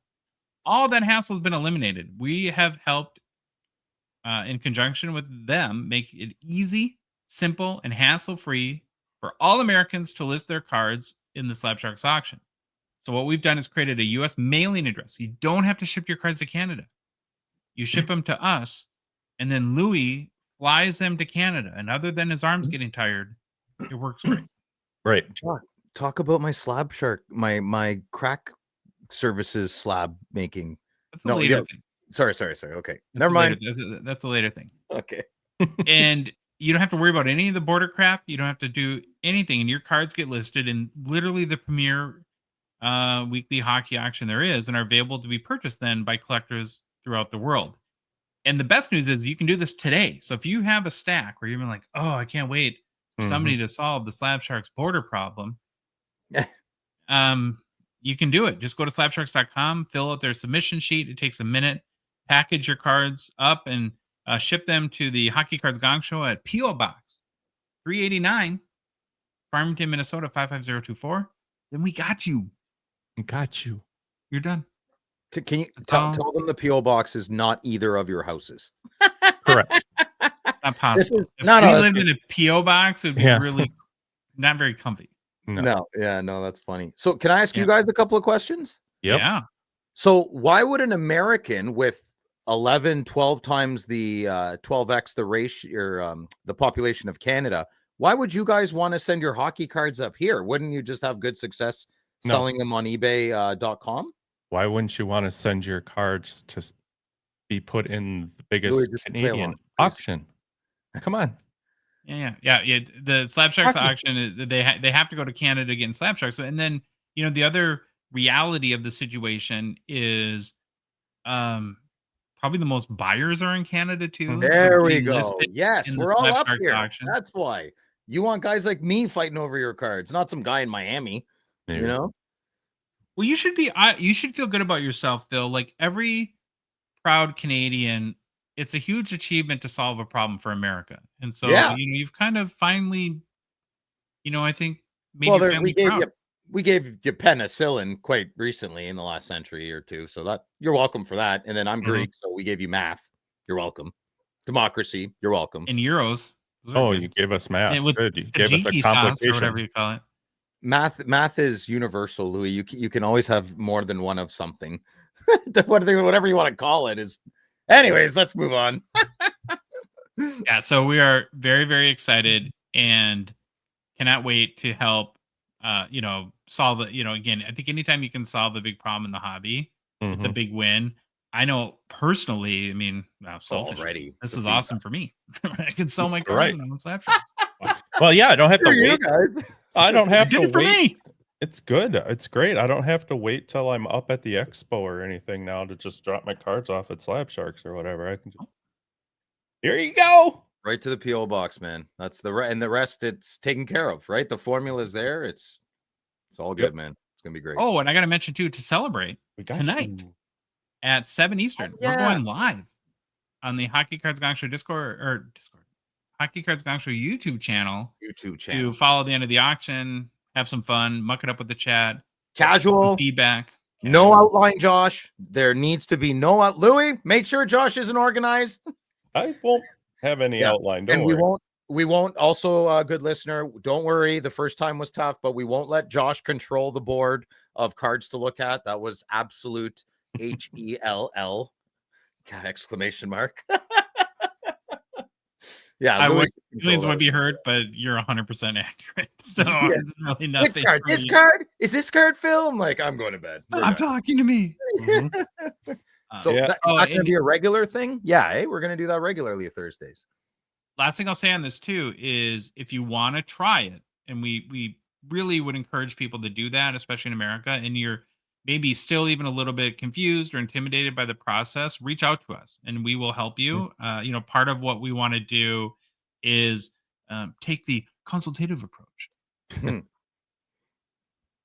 all that hassle has been eliminated. We have helped, in conjunction with them, make it easy, simple, and hassle-free for all Americans to list their cards in the Slab Sharks auction. So what we've done is created a U.S. mailing address. You don't have to ship your cards to Canada. You ship them to us, and then Louis flies them to Canada. And other than his arms getting tired, it works great. Right. Talk about my slab shark, my crack services slab making. That's a No, later yeah. thing. Sorry. Okay. That's Never a mind. That's a later thing. Okay. And you don't have to worry about any of the border crap. You don't have to do anything. And your cards get listed in literally the premier weekly hockey auction there is and are available to be purchased then by collectors throughout the world. And the best news is you can do this today. So if you have a stack where you're like, oh, I can't wait for somebody to solve the Slab Sharks border problem, you can do it. Just go to slabsharks.com, fill out their submission sheet. It takes a minute. Package your cards up and ship them to the Hockey Cards Gongshow at P.O. Box 389, Farmington, Minnesota 55024. Then we got you. Got you. You're done. Can you tell them the P.O. box is not either of your houses? Correct. It's not possible. If no, we that's lived in a P.O. box, it would be really not very comfy. No. No, that's funny. So can I ask Yeah. you guys a couple of questions? Yep. Yeah. So why would an American with 12 times the 12x the ratio or the population of Canada, why would you guys want to send your hockey cards up here? Wouldn't you just have good success selling them on ebay.com? Why wouldn't you want to send your cards to be put in the biggest just play Canadian along, please. auction? Come on. Yeah. The Slab Sharks Hockey. auction is they have to go to Canada to get in Slab Sharks, and then the other reality of the situation is, probably the most buyers are in Canada too. There So we getting go. listed Yes, in the we're all Slab up Sharks here. auction. That's why you want guys like me fighting over your cards, not some guy in Miami. Maybe. You know. Well, you should feel good about yourself, Phil. Like every proud Canadian, it's a huge achievement to solve a problem for America, and so Yeah. you've kind of finally, I think made Well, your there, family proud. we gave you penicillin quite recently in the last century or two, so that you're welcome for that. And then I'm Greek, so we gave you math. You're welcome. Democracy. You're welcome. In euros. Those are Oh, good. you gave us math. And with Good. You gave us a tzatziki sauce or complication. whatever you call it. Math is universal, Louis. You can always have more than one of something. Whatever you want to call it is. Anyways, let's move on. Yeah, so we are very, very excited and cannot wait to help solve it. Again, I think anytime you can solve a big problem in the hobby, it's a Mhm. big win. I know personally, I mean, selfish. Already, This the is feedback. awesome for me. I can sell my You're cards right. and I'm a Slab Sharks. Well, yeah, I don't have to Screw you wait. guys. I don't have Did to it for wait. me. It's good. It's great. I don't have to wait till I'm up at the expo or anything now to just drop my cards off at Slab Sharks or whatever. I can just... Here you go. Right to the PO box, man. That's and the rest it's taken care of, right? The formula is there. It's all good, Yep. man. It's gonna be great. Oh, and I got to mention too, to celebrate We got tonight you. at 7 Eastern, yeah. we're going live on the Hockey Cards Gongshow Discord, Hockey Cards Gongshow YouTube channel YouTube to channel. follow the end of the auction, have some fun, muck it up with the chat, Casual. feedback. No outline, Josh. There needs to be no out. Louis, make sure Josh isn't organized. I won't have any Yeah, outline. Don't and worry. we won't also good listener, don't worry, the first time was tough, but we won't let Josh control the board of cards to look at. That was absolute HELL exclamation mark. Yeah, I Louis would can feelings control would be that. hurt, but you're 100% accurate. So Yeah. it's really nothing. Which card? for This me. card? Is this card Phil? I'm like, I'm going to bed. We're Stop done. talking to me. Mhm. So Yeah. that's Oh, not going to and- be a regular thing? Yeah, hey, we're going to do that regularly Thursdays. Last thing I'll say on this too is if you want to try it, and we really would encourage people to do that, especially in America, and you're maybe still even a little bit confused or intimidated by the process, reach out to us and we will help you. Part of what we want to do is take the consultative approach, Hmm.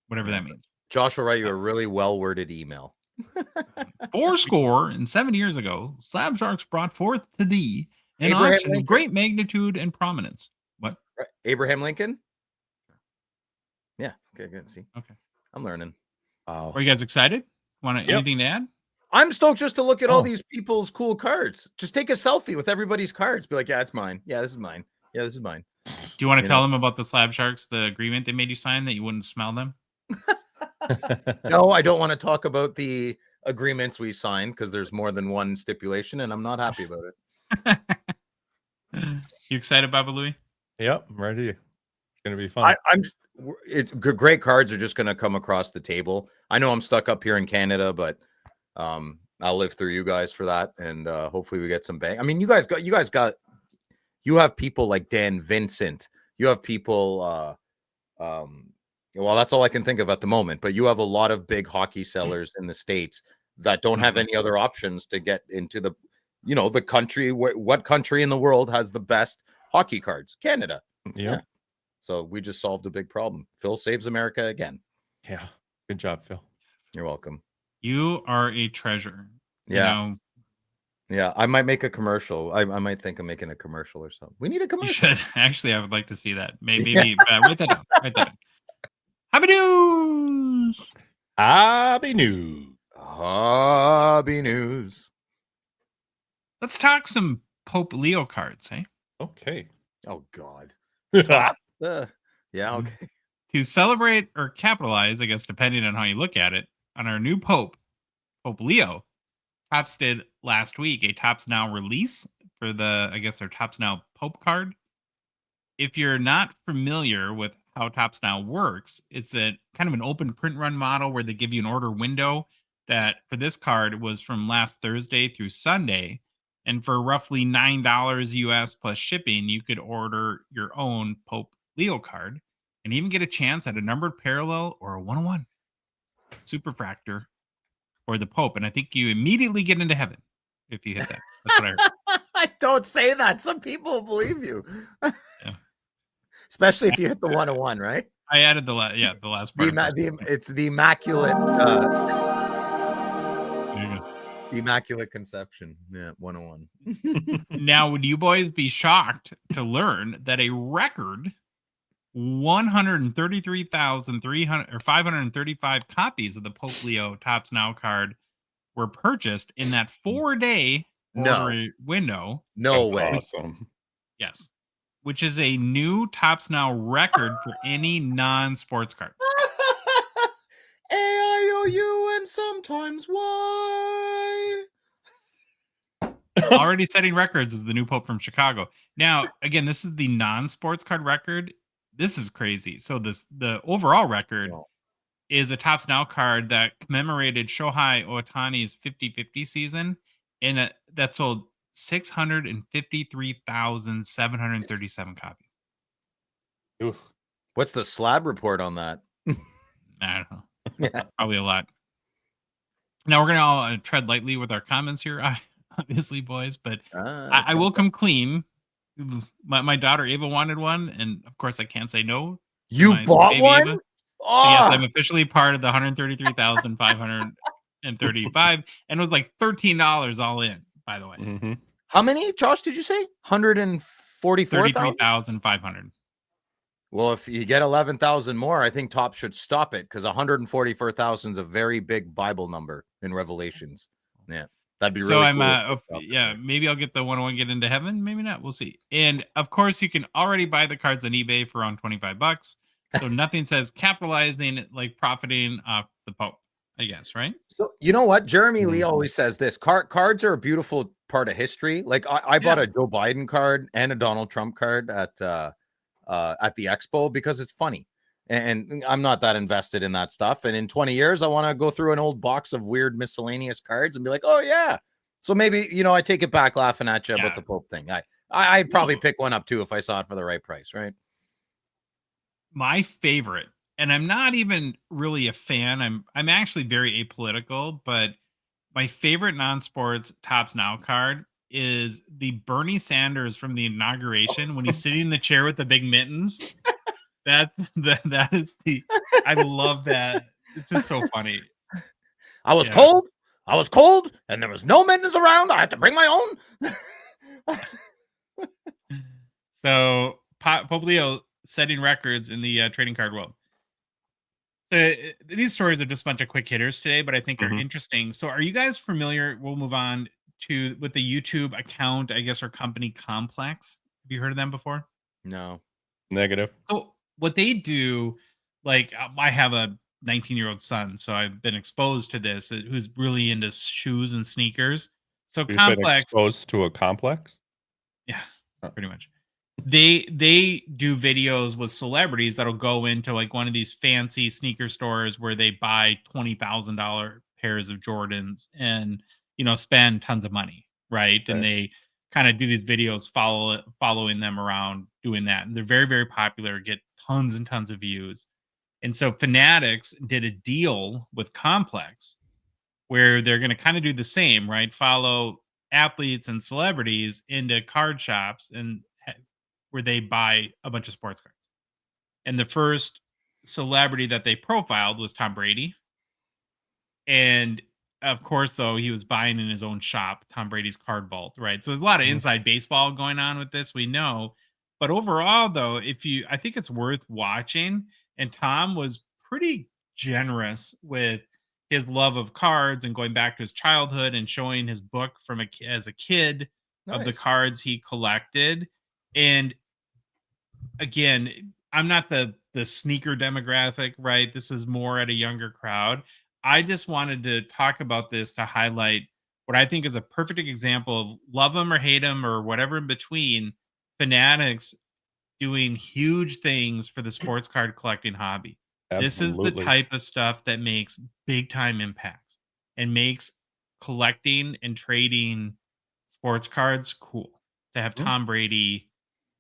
whatever that means. Josh will write you a really well-worded email. 70 years ago, Slab Sharks brought forth to thee an Abraham auction of Lincoln. great magnitude and prominence. What? Abraham Lincoln? Yeah, okay, good. See, Okay. I'm learning. Wow. Are you guys excited? Yep. Anything to add? I'm stoked just to look at all Oh. these people's cool cards. Just take a selfie with everybody's cards. Be like, yeah, it's mine. Yeah, this is mine. Yeah, this is mine. Do you want to You tell know. them about the Slab Sharks, the agreement they made you sign that you wouldn't smell them? No, I don't want to talk about the agreements we signed because there's more than one stipulation, and I'm not happy about it. You excited, Baba Louie? Yep, I'm ready. It's gonna be fun. Great cards are just going to come across the table. I know I'm stuck up here in Canada, but I'll live through you guys for that, and hopefully we get some bang. I mean, you have people like Dan Vincent. You have people. Well, that's all I can think of at the moment. But you have a lot of big hockey sellers in the States that don't have any other options to get into the, the country. What country in the world has the best hockey cards? Canada. Yep. Yeah. So we just solved a big problem. Phil saves America again. Yeah. Good job, Phil. You're welcome. You are a treasure. Yeah. Yeah. I might make a commercial. I might think of making a commercial or something. We need a You commercial. should. Actually, I would like to see that. Maybe write that down. Write that down. Happy news! Hobby news. Hobby news. Let's talk some Pope Leo cards, hey? Okay. Oh God. Yeah. Yeah. Okay. To celebrate or capitalize, I guess, depending on how you look at it, on our new Pope, Pope Leo, Topps did last week a Topps Now release for their Topps Now Pope card. If you're not familiar with how Topps Now works, it's a kind of an open print run model where they give you an order window that for this card was from last Thursday through Sunday. And for roughly $9 US plus shipping, you could order your own Pope Leo card and even get a chance at a numbered parallel or a 101 superfractor or the Pope. And I think you immediately get into heaven if you hit that. That's what I heard. Don't say that. Some people believe you. Yeah. Especially if you hit the 101, right? I added the last part. It's the immaculate There you go. immaculate conception. Yeah, 101. Now, would you boys be shocked to learn that a record 133,300 or 535 copies of the Pope Leo Topps Now card were purchased in that 4-day No. order window. No That's way. awesome. Yes. Which is a new Topps Now record for any non-sports card. A-I-O-U and sometimes Y. Already setting records is the new Pope from Chicago. Now, again, this is the non-sports card record. This is crazy. So the overall record Wow. is a Topps Now card that commemorated Shohei Ohtani's 50-50 season, and that sold 653,737 copies. Oof. What's the slab report on that? I don't know. Yeah. Probably a lot. Now we're gonna all tread lightly with our comments here, obviously, boys. But I will come clean. My daughter Ava wanted one, and of course I can't say no. You My bought baby one? Ava. Oh, Yes, I'm officially part of the 133,535, and it was like $13 all in. By the way, Mhm. how many, Josh, did you say? 144,000? 33,500. Well, if you get 11,000 more, I think Top should stop it because 144,000 is a very big Bible number in Revelations. Yeah, that'd be really So I'm cool. if they stopped it yeah, there. maybe I'll get the 101 get into heaven, maybe not, we'll see. And of course you can already buy the cards on eBay for around $25. So nothing says capitalizing like profiting off the Pope, I guess, right? So you know what? Jeremy Lee Mhm. always says this. Cards are a beautiful part of history. Like I bought a Joe Biden card and a Donald Trump card at the expo because it's funny. And I'm not that invested in that stuff. And in 20 years, I want to go through an old box of weird miscellaneous cards and be like, oh yeah. So maybe, I take it back laughing at you about Yeah. the Pope thing. I'd probably No. pick one up too if I saw it for the right price, right? My favorite, and I'm not even really a fan. I'm actually very apolitical, but my favorite non-sports Topps Now card is the Bernie Sanders from the inauguration when he's sitting in the chair with the big mittens. That is the I love that. It's just so funny. I was Yeah. cold, and there was no mittens around. I had to bring my own. So Pope Leo setting records in the trading card world. So these stories are just a bunch of quick hitters today, but I think are Mhm. interesting. So are you guys familiar? We'll move on with the YouTube account, I guess, or company Complex. Have you heard of them before? No. Negative. So what they do, like I have a 19-year-old son, so I've been exposed to this, who's really into shoes and sneakers. So You've been Complex, exposed to a complex? yeah, Huh. pretty much. They do videos with celebrities that'll go into like one of these fancy sneaker stores where they buy $20,000 pairs of Jordans and spend tons of money, right? And Okay. they kind of do these videos following them around doing that. And they're very, very popular, get tons and tons of views. And so Fanatics did a deal with Complex where they're going to kind of do the same, right? Follow athletes and celebrities into card shops and where they buy a bunch of sports cards. And the first celebrity that they profiled was Tom Brady. And of course, though, he was buying in his own shop, Tom Brady's card vault, right? So there's a lot of Mhm. inside baseball going on with this, we know. But overall, though, I think it's worth watching. And Tom was pretty generous with his love of cards and going back to his childhood and showing his book as a kid of the Nice. cards he collected. And again, I'm not the sneaker demographic, right? This is more at a younger crowd. I just wanted to talk about this to highlight what I think is a perfect example of love them or hate them or whatever in between. Fanatics doing huge things for the sports card collecting hobby. This is the Absolutely. type of stuff that makes big time impacts and makes collecting and trading sports cards cool. To have Hmm. Tom Brady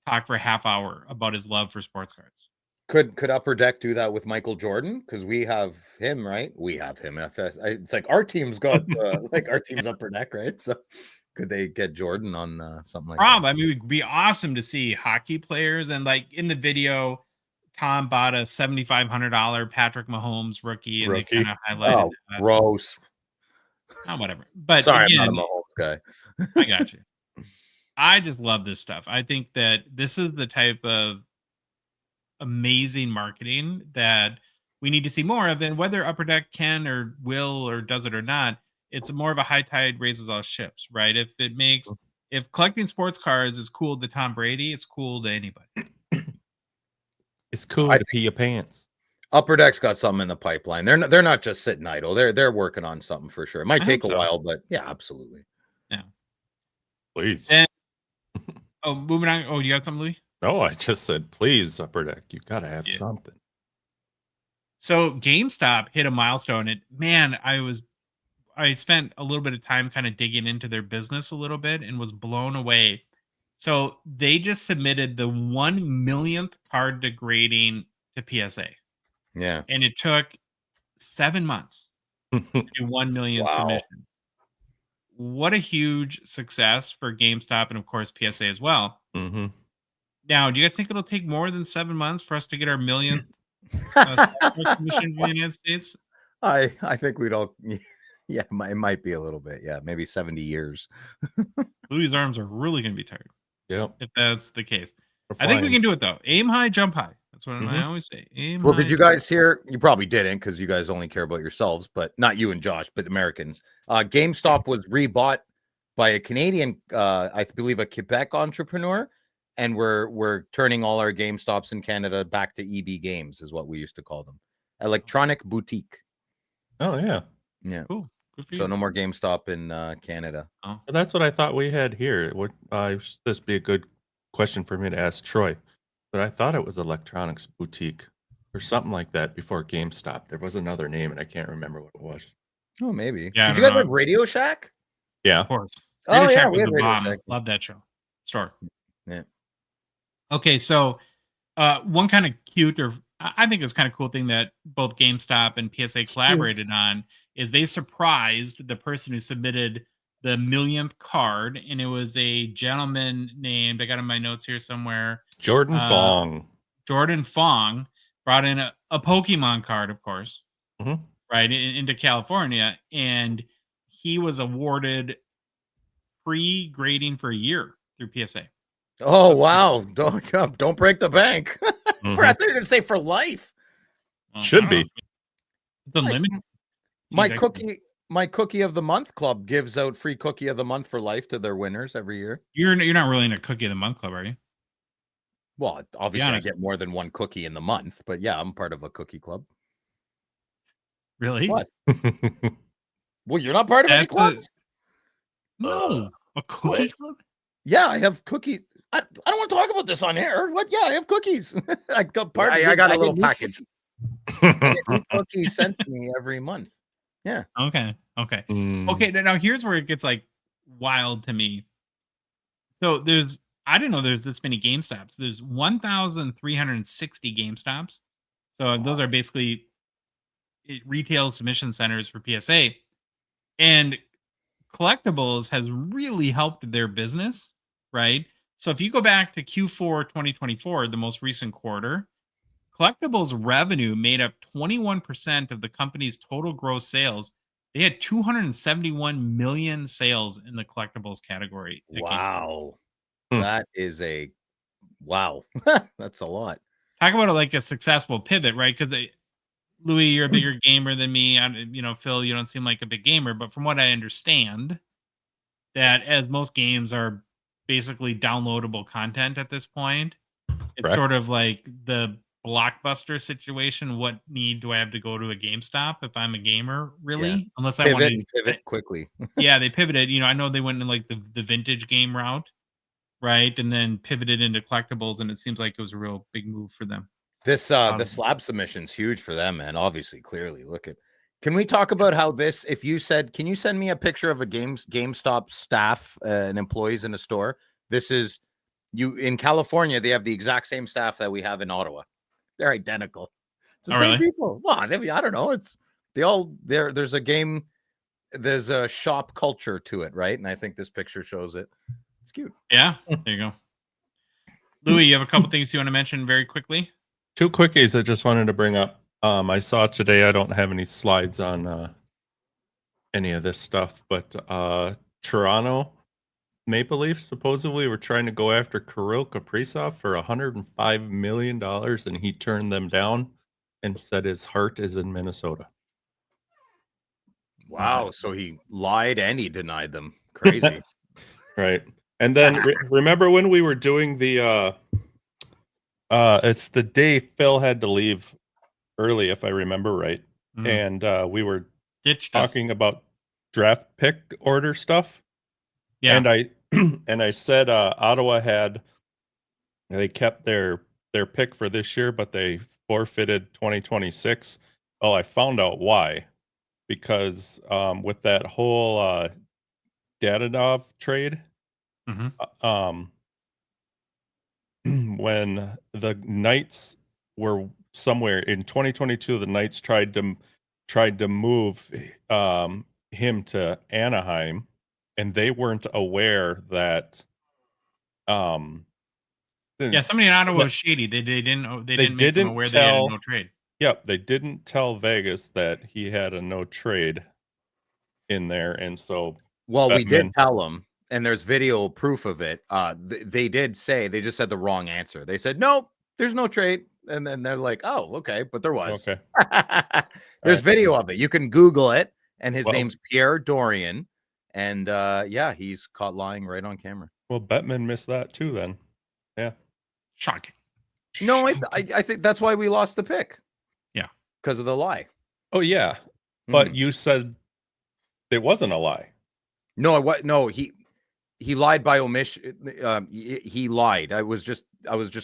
talk for a half hour about his love for sports cards. Could Upper Deck do that with Michael Jordan? Because we have him, right? We have him. It's like our team's got like our team's Upper Deck, right? So could they get Jordan on something like that? Probably. I mean, it'd be awesome to see hockey players. And like in the video, Tom bought a $7,500 Patrick Mahomes rookie, and they Rookie. kind of highlighted Oh, gross. whatever. But Sorry, again, I'm not a Mahomes guy. I got you. I just love this stuff. I think that this is the type of amazing marketing that we need to see more of. And whether Upper Deck can or will or does it or not, it's more of a high tide raises all ships, right? If collecting sports cards is cool to Tom Brady, it's cool to anybody. It's cool to pee your pants. Upper Deck's got something in the pipeline. They're not just sitting idle. They're working on something for sure. It might take a while, but yeah, absolutely. Yeah. Please. And, moving on. Oh, you got something, Louis? No, I just said, please, Upper Deck. You got to have something. So GameStop hit a milestone. I spent a little bit of time kind of digging into their business a little bit and was blown away. So they just submitted the 1 millionth card degrading to PSA. Yeah. And it took 7 months to do 1 million submissions. What a huge success for GameStop and, of course, PSA as well. Mm-hmm. Now, do you guys think it'll take more than 7 months for us to get our millionth submission in the United States? I think we'd all... Yeah, it might be a little bit. Yeah, maybe 70 years. Louis' arms are really going to be tired. Yeah. If that's the case. I think we can do it, though. Aim high, jump high. That's what I always say. Well, did you guys hear? You probably didn't because you guys only care about yourselves, but not you and Josh, but Americans. GameStop was rebought by a Canadian, I believe a Quebec entrepreneur, and we're turning all our GameStops in Canada back to EB Games, is what we used to call them. Electronic boutique. Oh, yeah. Yeah. Cool. So no more GameStop in Canada. Oh. That's what I thought we had here. Would this be a good question for me to ask Troy? But I thought it was Electronics Boutique or something like that before GameStop. There was another name, and I can't remember what it was. Oh, maybe. Yeah, did you guys have Radio Shack? Yeah. Of course. Oh, Radio yeah, Shack we was had the Radio bomb. Shack. Love that store. Yeah. Okay, so one kind of cute, or I think it's kind of cool thing that both GameStop and PSA collaborated on is they surprised the person who submitted the millionth card, and it was a gentleman named, I got in my notes here somewhere, Jordan Fong. Jordan Fong brought in a Pokemon card, of course, right, into California, and he was awarded free grading for a year through PSA. Oh, wow. Don't break the bank. I thought you were going to say for life. Should be. The limit. My cookie of the month club gives out free cookie of the month for life to their winners every year. You're not really in a cookie of the month club, are you? Well, obviously I get more than one cookie in the month, but yeah, I'm part of a cookie club. Really? What? Well, you're not part of any clubs? No. A cookie club? Yeah, I have cookies. I don't want to talk about this on air. What? Yeah, I have cookies. I got a little package. Cookies sent to me every month. Yeah. Okay. Okay. Okay. Now here's where it gets like wild to me. So I didn't know there's this many GameStops. There's 1,360 GameStops. So those are basically retail submission centers for PSA. And collectibles has really helped their business, right? So if you go back to Q4 2024, the most recent quarter, collectibles revenue made up 21% of the company's total gross sales. They had 271 million sales in the collectibles category. Wow. That is wow. That's a lot. Talk about it like a successful pivot, right? Because Louis, you're a bigger gamer than me. Phil, you don't seem like a big gamer, but from what I understand, that as most games are basically downloadable content at this point, it's sort of like the Blockbuster situation. What need do I have to go to a GameStop if I'm a gamer, really? Yeah. Unless I want to pivot quickly. Yeah, they pivoted. I know they went in like the vintage game route, right? And then pivoted into collectibles, and it seems like it was a real big move for them. This the slab submission's huge for them, man. Obviously, clearly. Look at. Can we talk about how this? If you said, can you send me a picture of a GameStop staff and employees in a store? This is you in California. They have the exact same staff that we have in Ottawa. They're identical. It's the same people. Well, I don't know. It's there's a shop culture to it, right? And I think this picture shows it. It's cute. Yeah, there you go. Louis, you have a couple things you want to mention very quickly? 2 quickies I just wanted to bring up. I saw today, I don't have any slides on any of this stuff, but Toronto Maple Leafs supposedly were trying to go after Kirill Kaprizov for $105 million, and he turned them down and said his heart is in Minnesota. Wow. So he lied and he denied them. Crazy. Right. And then remember when we were doing the it's the day Phil had to leave early, if I remember right. Mhm. And we were Ditched us. talking about draft pick order stuff. Yeah. And I and I said Ottawa they kept their pick for this year, but they forfeited 2026. Oh, I found out why. Because with that whole Dadonov trade, Mhm. um when the Knights were somewhere in 2022, the Knights tried to move him to Anaheim, and they weren't aware that um Yeah, somebody in Ottawa that was shady. They didn't they they didn't make them didn't aware that he had a tell no trade. yep, they didn't tell Vegas that he had a no trade in there, and so Well, we did Bettman tell them, and there's video proof of it. They did say they just said the wrong answer. They said, nope, there's no trade. And then they're like, oh, okay, but there was. okay. There's Alright. video of it. You can Google it, and his Well name's Pierre Dorian. And yeah, he's caught lying right on camera. well, Bettman missed that too then. Yeah. Shocking. No, Shocking. I think that's why we lost the pick. Yeah. Because of the lie. Oh, yeah. But you said it wasn't a lie. No, what? No, he lied by omission. He lied. I was just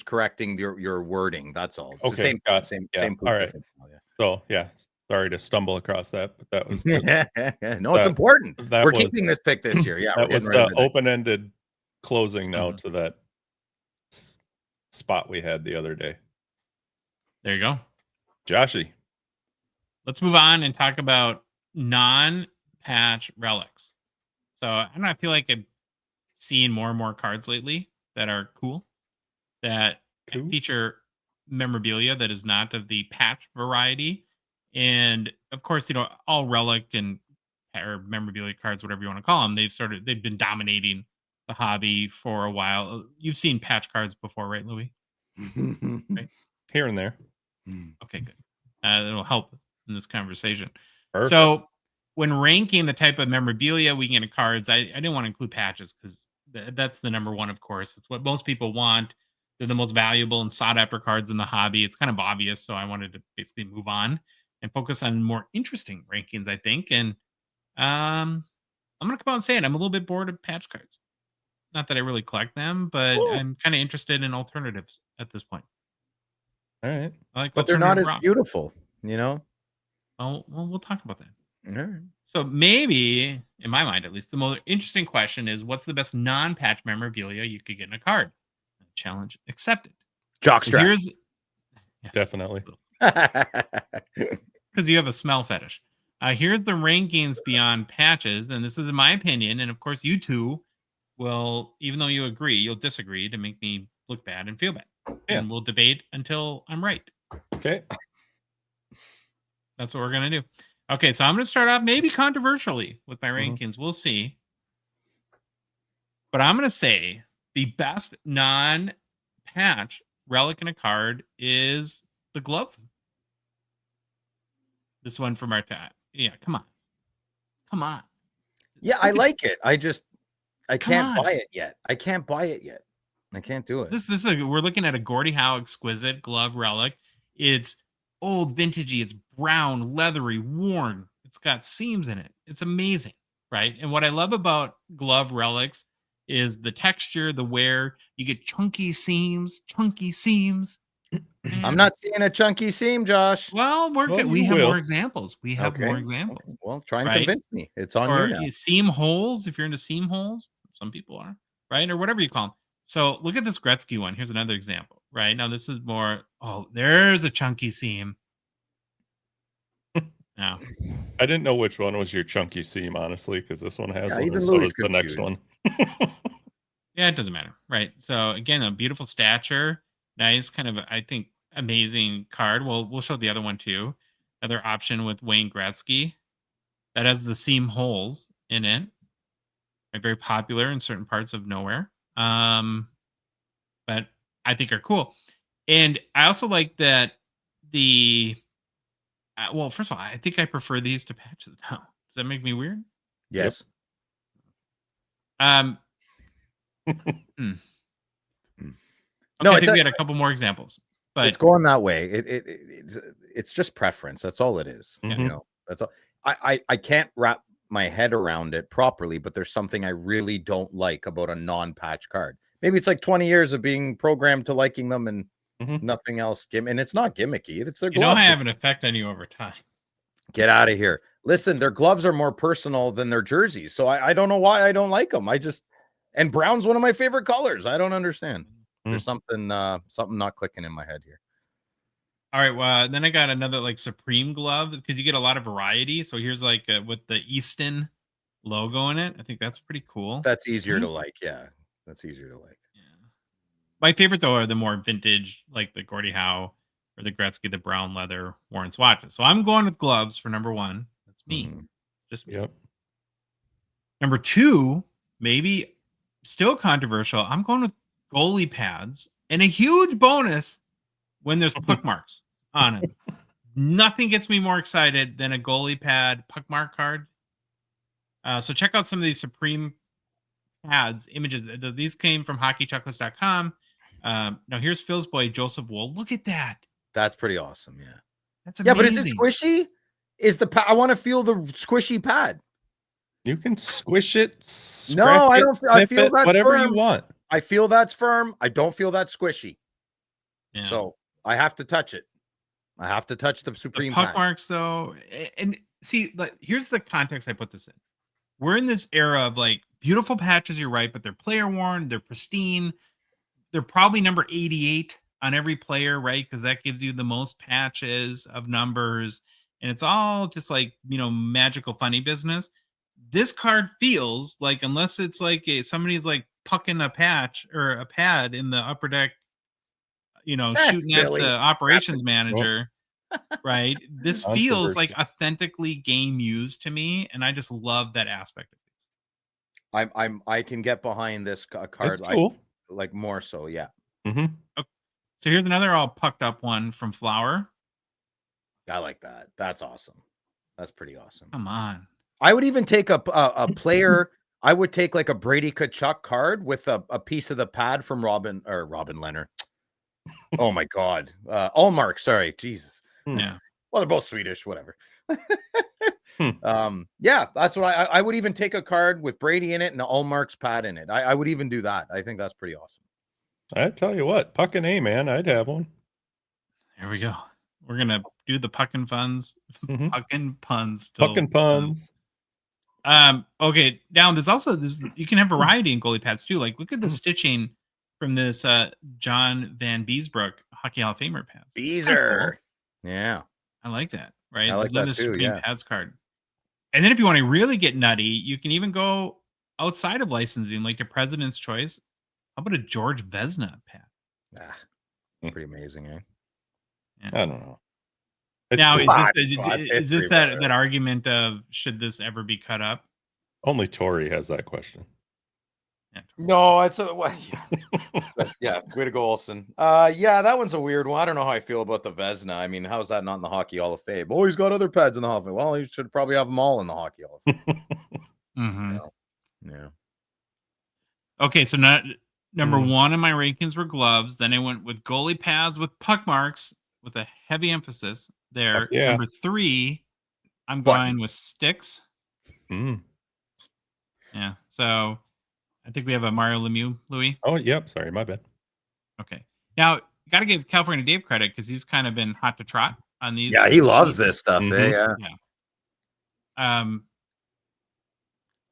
correcting your wording. That's all. It's Okay, got same yeah, same. alright. Oh, yeah. So, yeah, sorry to stumble across that, but that was just No, it's that important. that We're was keeping this pick this year. Yeah, we're that was getting rid of the it. open-ended closing now Mhm. to that spot we had the other day. There you go. Joshy. Let's move on and talk about non-patch relics. So I don't know, I feel like I'm seeing more and more cards lately that are cool, that Cool. feature memorabilia that is not of the patch variety. And of course, all relic and or memorabilia cards, whatever you want to call them, they've been dominating the hobby for a while. You've seen patch cards before, right, Louis? Right? Here and there. Okay, good. It'll help in this conversation. Perfect. So, when ranking the type of memorabilia we get in cards, I didn't want to include patches because that's the number one, of course. It's what most people want. They're the most valuable and sought after cards in the hobby. It's kind of obvious, so I wanted to basically move on and focus on more interesting rankings, I think. And I'm going to come out and say it. I'm a little bit bored of patch cards. Not that I really collect them, but Ooh. I'm kind of interested in alternatives at this point. Alright. I like But they're not alternative as rock. beautiful, you know? Well, we'll talk about that. All right. So maybe, in my mind at least, the most interesting question is what's the best non-patch memorabilia you could get in a card? Challenge accepted. So Jockstrap. here's Definitely. because you have a smell fetish. Here's the rankings beyond patches, and this is in my opinion. And of course, you two will, even though you agree, you'll disagree to make me look bad and feel bad. Yeah. And we'll debate until I'm right. Okay. That's what we're gonna do. Okay, so I'm gonna start off maybe controversially with my Mhm. rankings. We'll see. But I'm gonna say the best non-patch relic in a card is the glove. This one from our tab. Yeah, come on. Come on. Yeah, I like it. I Come can't on. buy it yet. I can't buy it yet. I can't do it. This is we're looking at a Gordie Howe exquisite glove relic. It's old vintagey, it's brown, leathery, worn. It's got seams in it. It's amazing, right? And what I love about glove relics is the texture, the wear. You get chunky seams. I'm Man. not seeing a chunky seam, Josh. Well, Well, we you have more will. examples. We have more examples. Okay. Well, try and Right? convince me. It's on Or you now. seam holes, if you're into seam holes. Some people are, right? Or whatever you call them. So look at this Gretzky one. Here's another example, right? Now this is more, there's a chunky seam. Now, I didn't know which one was your chunky seam, honestly, because this one has Yeah, one, even and so Louis does the next confused. one. yeah, it doesn't matter, right? So again, a beautiful stature, nice, kind of, I think, amazing card. Well, we'll show the other one too. Another option with Wayne Gretzky that has the seam holes in it. Right? Very popular in certain parts of nowhere. But I think are cool. And I also like that the well, first of all, I think I prefer these to patches now. Does that make me weird? Yes. Hmm. No, Okay, I it's think we had a couple more examples, but going that way. It's just preference. That's all it is. Mhm. You know, that's all. I can't wrap my head around it properly, but there's something I really don't like about a non-patch card. Maybe it's like 20 years of being programmed to liking them and Mhm. nothing else. And it's not gimmicky. It's their you know, glove. I have an effect on you over time. Get out of here. Listen, their gloves are more personal than their jerseys. So I don't know why I don't like them. And brown's one of my favorite colors. I don't understand. There's something not clicking in my head here. All right, well, then I got another like Supreme glove because you get a lot of variety. So here's like with the Easton logo in it. I think that's pretty cool. That's easier to like. Yeah, that's easier to like. Yeah. My favorite though are the more vintage, like the Gordie Howe or the Gretzky, the brown leather worn swatches. So I'm going with gloves for number one. That's me. Mhm. Just me. Yep. Number two, maybe still controversial. I'm going with goalie pads and a huge bonus when there's puck marks on it. Nothing gets me more excited than a goalie pad puck mark card. So check out some of these Supreme pads images. These came from hockeychocolates.com. Now here's Phil's boy, Joseph Wool. Look at that. That's pretty awesome. Yeah. That's Yeah, amazing. but is it squishy? Is the I want to feel the squishy pad. You can squish it. No, scratch I it, don't. I sniff feel it, that's whatever firm. you want. I feel that's firm. I don't feel that squishy. Yeah. So I have to touch it. I have to touch the Supreme The puck pad. marks, though, and see, like, here's the context I put this in. We're in this era of like beautiful patches. You're right, but they're player worn. They're pristine. They're probably number 88 on every player, right? Because that gives you the most patches of numbers, and it's all just like magical funny business. This card feels like, unless it's like somebody's like pucking a patch or a pad in the upper deck, shooting at Billy. the operations manager, right? This feels like Controversy. authentically game used to me, and I just love that aspect of it. I can get behind this card. It's cool. Like more so, yeah. Mm-hmm. So here's another all pucked up one from Flower. I like that. That's awesome. That's pretty awesome. Come on. I would even take a player. I would take like a Brady Tkachuk card with a piece of the pad from Robin Leonard. Oh my God. Allmark. Sorry. Jesus. Yeah. Well, they're both Swedish, whatever. Yeah, that's what I would even take a card with Brady in it and Allmark's pad in it. I would even do that. I think that's pretty awesome. I tell you what, puck and A, man, I'd have one. There we go. We're gonna do the puckin' puns. Mhm. Puckin' puns. Puck and puns. Okay. Now there's you can have variety in goalie pads too. Like look at the stitching from this John Van Beesbrook Hockey Hall of Famer pads. Beezer. Yeah. I like that. Right. I like love that the too, Supreme yeah. pads card. And then if you want to really get nutty, you can even go outside of licensing, like the President's Choice. How about a George Vezina pad? Pretty amazing, eh? Yeah. I don't know. It's Now, cool. is this that argument of should this ever be cut up? Only Tori has that question. Yeah. No, it's yeah. Way to go, Olsen. Yeah, that one's a weird one. I don't know how I feel about the Vezina. I mean, how's that not in the Hockey Hall of Fame? Oh, he's got other pads in the Hall of Fame. Well, he should probably have them all in the Hockey Hall of Fame. Mm-hmm. Yeah. Okay, so number one in my rankings were gloves. Then I went with goalie pads with puck marks with a heavy emphasis there. Yeah. Number three, I'm going with sticks. Yeah. So I think we have a Mario Lemieux, Louis. Oh, yep. Sorry, my bad. Okay. Now, got to give California Dave credit because he's kind of been hot to trot on these. Yeah, he loves this stuff. Yeah.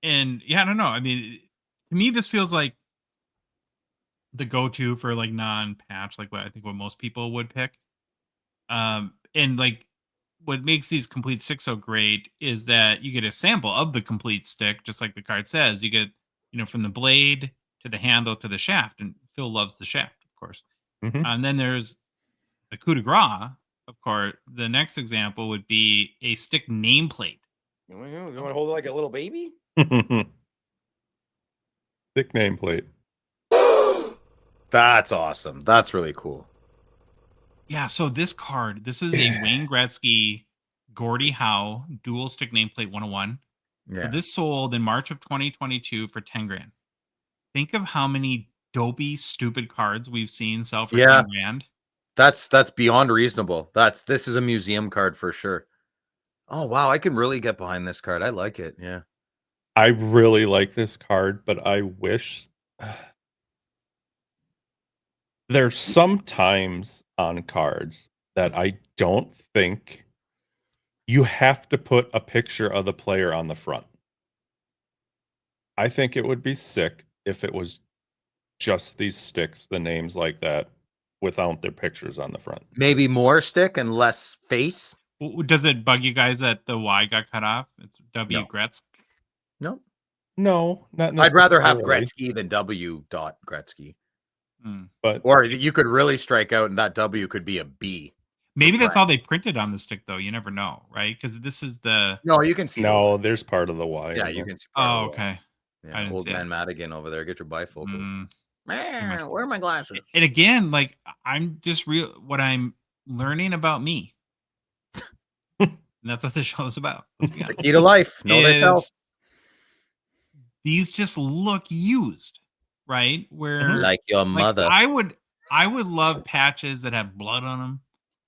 And yeah, I don't know. I mean, to me, this feels like the go-to for like non-patch, like what most people would pick. And like what makes these complete sticks so great is that you get a sample of the complete stick, just like the card says. You get, from the blade to the handle to the shaft, and Phil loves the shaft, of course. And then there's the coup de grace, of course. The next example would be a stick nameplate. You want to hold it like a little baby? Thick nameplate. That's awesome. That's really cool. Yeah, so this card, this is a Wayne Gretzky Gordie Howe dual stick nameplate 101. Yeah. So this sold in March of 2022 for 10 grand. Think of how many dopey, stupid cards we've seen sell for 10 grand. That's beyond reasonable. This is a museum card for sure. Oh wow, I can really get behind this card. I like it. Yeah. I really like this card, but I wish there's some times on cards that I don't think you have to put a picture of the player on the front. I think it would be sick if it was just these sticks, the names like that, without their pictures on the front. Maybe more stick and less face. Does it bug you guys that the Y got cut off? It's W No. Gretzky. No. No, not I'd rather have necessarily, Gretzky than W. Gretzky. but Or you could really strike out and that W could be a B. Maybe that's all they printed on the stick, though. You never know, right? Because this is the. No, you can see. no, there's part of the Y. Yeah, in you there. can see. part Oh, of the wall. okay. I Yeah, didn't old see man it. Madigan over there. Get your bifocals. Mm. Man, where are my glasses? And again, like I'm just what I'm learning about me. And that's what this show is about. Let's be The honest. key to life. Know thyself. Is these just look used, right? Where Like your mother. I would love patches that have blood on them.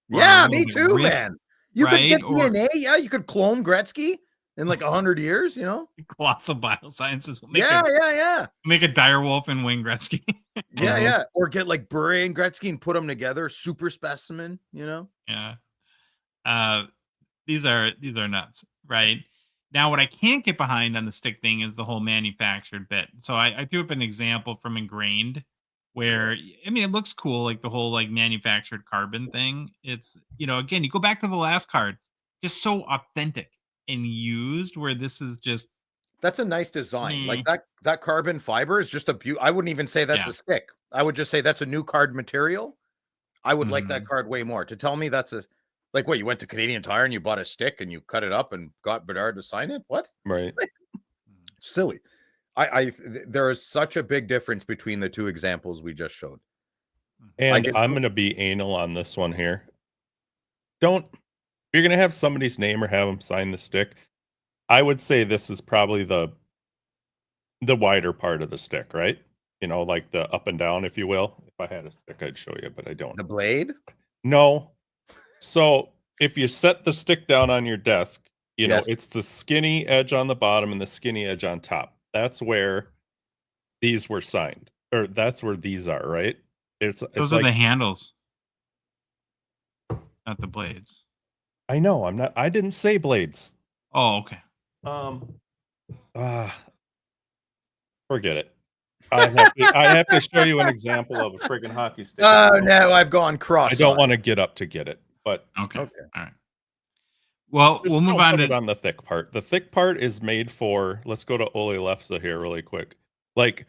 Yeah, or me get too, ripped, man. You could get right? Or- DNA. Yeah, you could clone Gretzky in like 100 years, you know? Colossal Biosciences will make Yeah. make a direwolf and Wayne Gretzky. Yeah. Or get like Bure and Gretzky and put them together. Super specimen, you know? Yeah. These are nuts, right? Now, what I can't get behind on the stick thing is the whole manufactured bit. So I threw up an example from Ingrained where, I mean, it looks cool, like the whole like manufactured carbon thing. It's, again, you go back to the last card, just so authentic and used, where this is just. That's a nice design. Like that carbon fiber is just a beauty. I wouldn't even say that's a stick. I would just say that's a new card material. I would like that card way more. To tell me that's like what, you went to Canadian Tire and you bought a stick and you cut it up and got Bedard to sign it? What? Right. Silly. There is such a big difference between the two examples we just showed. And I'm going to be anal on this one here. If you're going to have somebody's name or have them sign the stick, I would say this is probably the wider part of the stick, right? Like the up and down, if you will. If I had a stick, I'd show you, but I don't. The blade? No. So if you set the stick down on your desk, it's the skinny edge on the bottom and the skinny edge on top. That's where these were signed, or that's where these are, right? Those are like, the handles, not the blades. I know. I didn't say blades. Oh, okay. Forget it. I have to show you an example of a friggin' hockey stick. Oh no, I've gone cross. I don't want to get up to get it, but okay. All right. Well, we'll move on on the thick part. The thick part is made for. Let's go to Ole Lefse here really quick. Like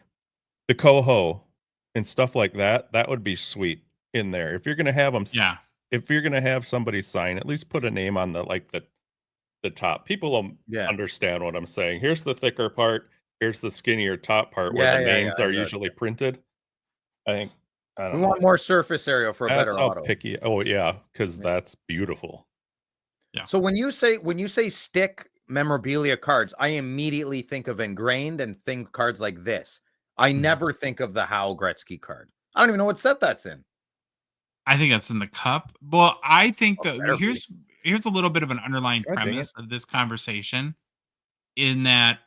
the Coho and stuff like that. That would be sweet in there. If you're gonna have them, if you're gonna have somebody sign, at least put a name on the top. People will understand what I'm saying. Here's the thicker part. Here's the skinnier top part where the names are usually printed. I don't know. We want more surface area for a better auto. Picky. Oh yeah, because that's beautiful. Yeah. So when you say stick memorabilia cards, I immediately think of Ingrained and think cards like this. I never think of the Howe Gretzky card. I don't even know what set that's in. I think that's in the cup. Well, I think that here's a little bit of an underlying premise of this conversation, in that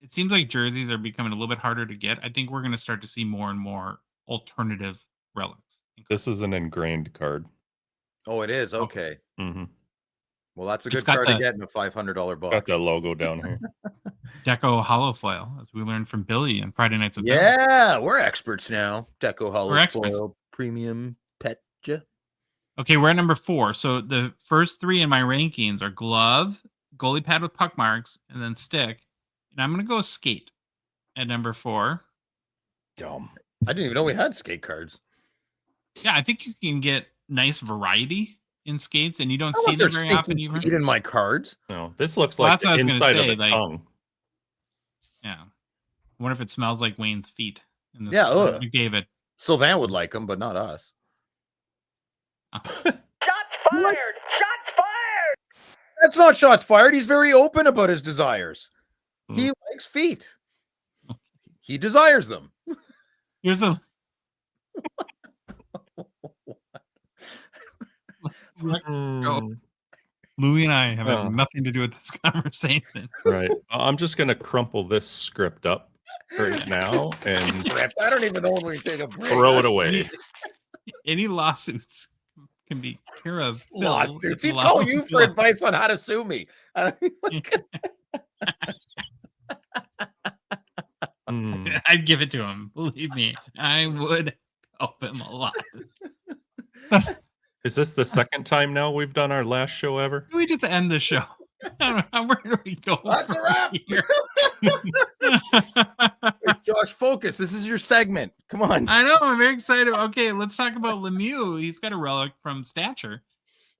it seems like jerseys are becoming a little bit harder to get. I think we're going to start to see more and more alternative relics. This is an Ingrained card. Oh, it is? Okay. Mm-hmm. Well, that's a good card to get in a $500 box. Got the logo down here. Deco hollow foil, as we learned from Billy on Friday Nights with Billy. Yeah, we're experts now. Deco hollow foil, premium petcha. Okay, we're at number 4. So the first 3 in my rankings are glove, goalie pad with puck marks, and then stick. And I'm going to go skate at number 4. Dumb. I didn't even know we had skate cards. Yeah, I think you can get nice variety in skates, and you don't see them very often either. In my cards. No, this looks like the inside of the tongue. Yeah. I wonder if it smells like Wayne's feet. In this, Yeah, ugh. McDavid. Sylvain would like them, but not us. Shots fired! Shots fired! That's not shots fired. He's very open about his desires. He likes feet. He desires them. Here's a. Louis and I have had nothing to do with this conversation. Right. I'm just gonna crumple this script up right now and I don't even know when we take a break. throw it away. Any lawsuits can be Kira's Lawsuits. He'd call you for advice on how to sue me. I'd give it to him. Believe me, I would help him a lot. Is this the second time now we've done our last show ever? Can we just end the show? I don't know, where do we go? That's a wrap. Hey, Josh, focus. This is your segment. Come on. I know. I'm very excited. Okay, let's talk about Lemieux. He's got a relic from Stature.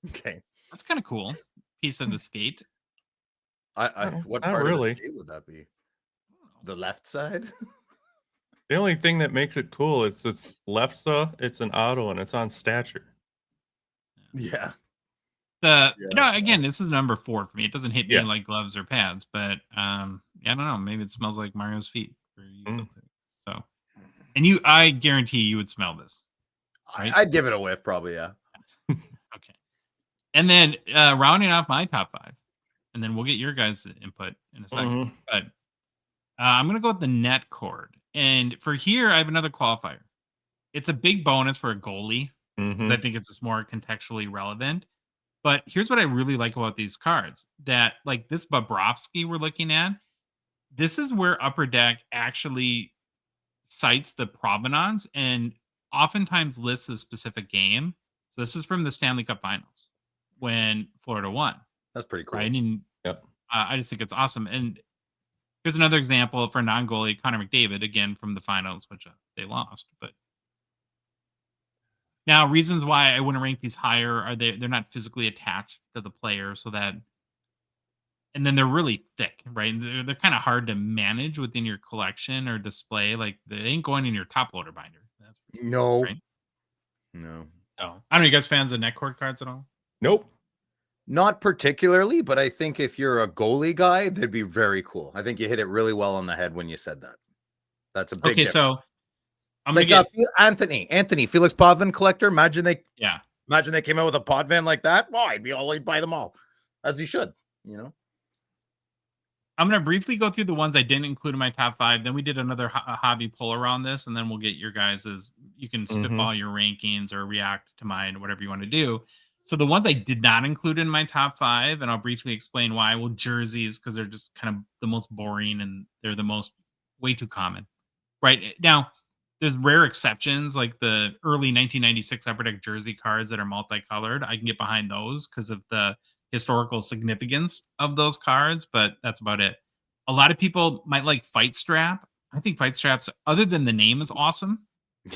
Okay. That's kind of cool. Piece of the skate. What part of the skate would that be? The left side? The only thing that makes it cool is it's Lefse, it's an auto, and it's on Stature. Yeah. Again, this is number 4 for me. It doesn't hit me Yeah. like gloves or pads, but I don't know. Maybe it smells like Mario's feet. For you. So, and I guarantee you would smell this. Right? I'd give it a whiff, probably. Yeah. Okay. And then rounding off my top 5, and then we'll get your guys' input in a second. But I'm gonna go with the net cord, and for here I have another qualifier. It's a big bonus for a goalie. I think it's just more contextually relevant. But here's what I really like about these cards: that like this Bobrovsky we're looking at, this is where Upper Deck actually cites the provenance and oftentimes lists a specific game. So this is from the Stanley Cup Finals when Florida won. That's pretty cool. Right? And I just think it's awesome. And here's another example for non-goalie Connor McDavid, again from the finals, which they lost. But now, reasons why I wouldn't rank these higher are they're not physically attached to the player, so that, and then they're really thick, right? They're kind of hard to manage within your collection or display. Like they ain't going in your top loader binder. That's for sure, No. right? No. So I don't know. You guys fans of net cord cards at all? Nope. Not particularly, but I think if you're a goalie guy, they'd be very cool. I think you hit it really well on the head when you said that. That's a big Okay, difference. so I'm like gonna get Anthony Felix Potvin collector. Imagine they came out with a Potvin like that. Oh, I'd buy them all, as you should. You know. I'm gonna briefly go through the ones I didn't include in my top 5. Then we did another hobby poll around this, and then we'll get your guys's. You can spitball your rankings or react to mine, whatever you want to do. So the ones I did not include in my top 5, and I'll briefly explain why. Well, jerseys, because they're just kind of the most boring and they're the most way too common. Right now, there's rare exceptions like the early 1996 Upper Deck jersey cards that are multicolored. I can get behind those because of the historical significance of those cards, but that's about it. A lot of people might like Fight Strap. I think Fight Straps, other than the name, is awesome.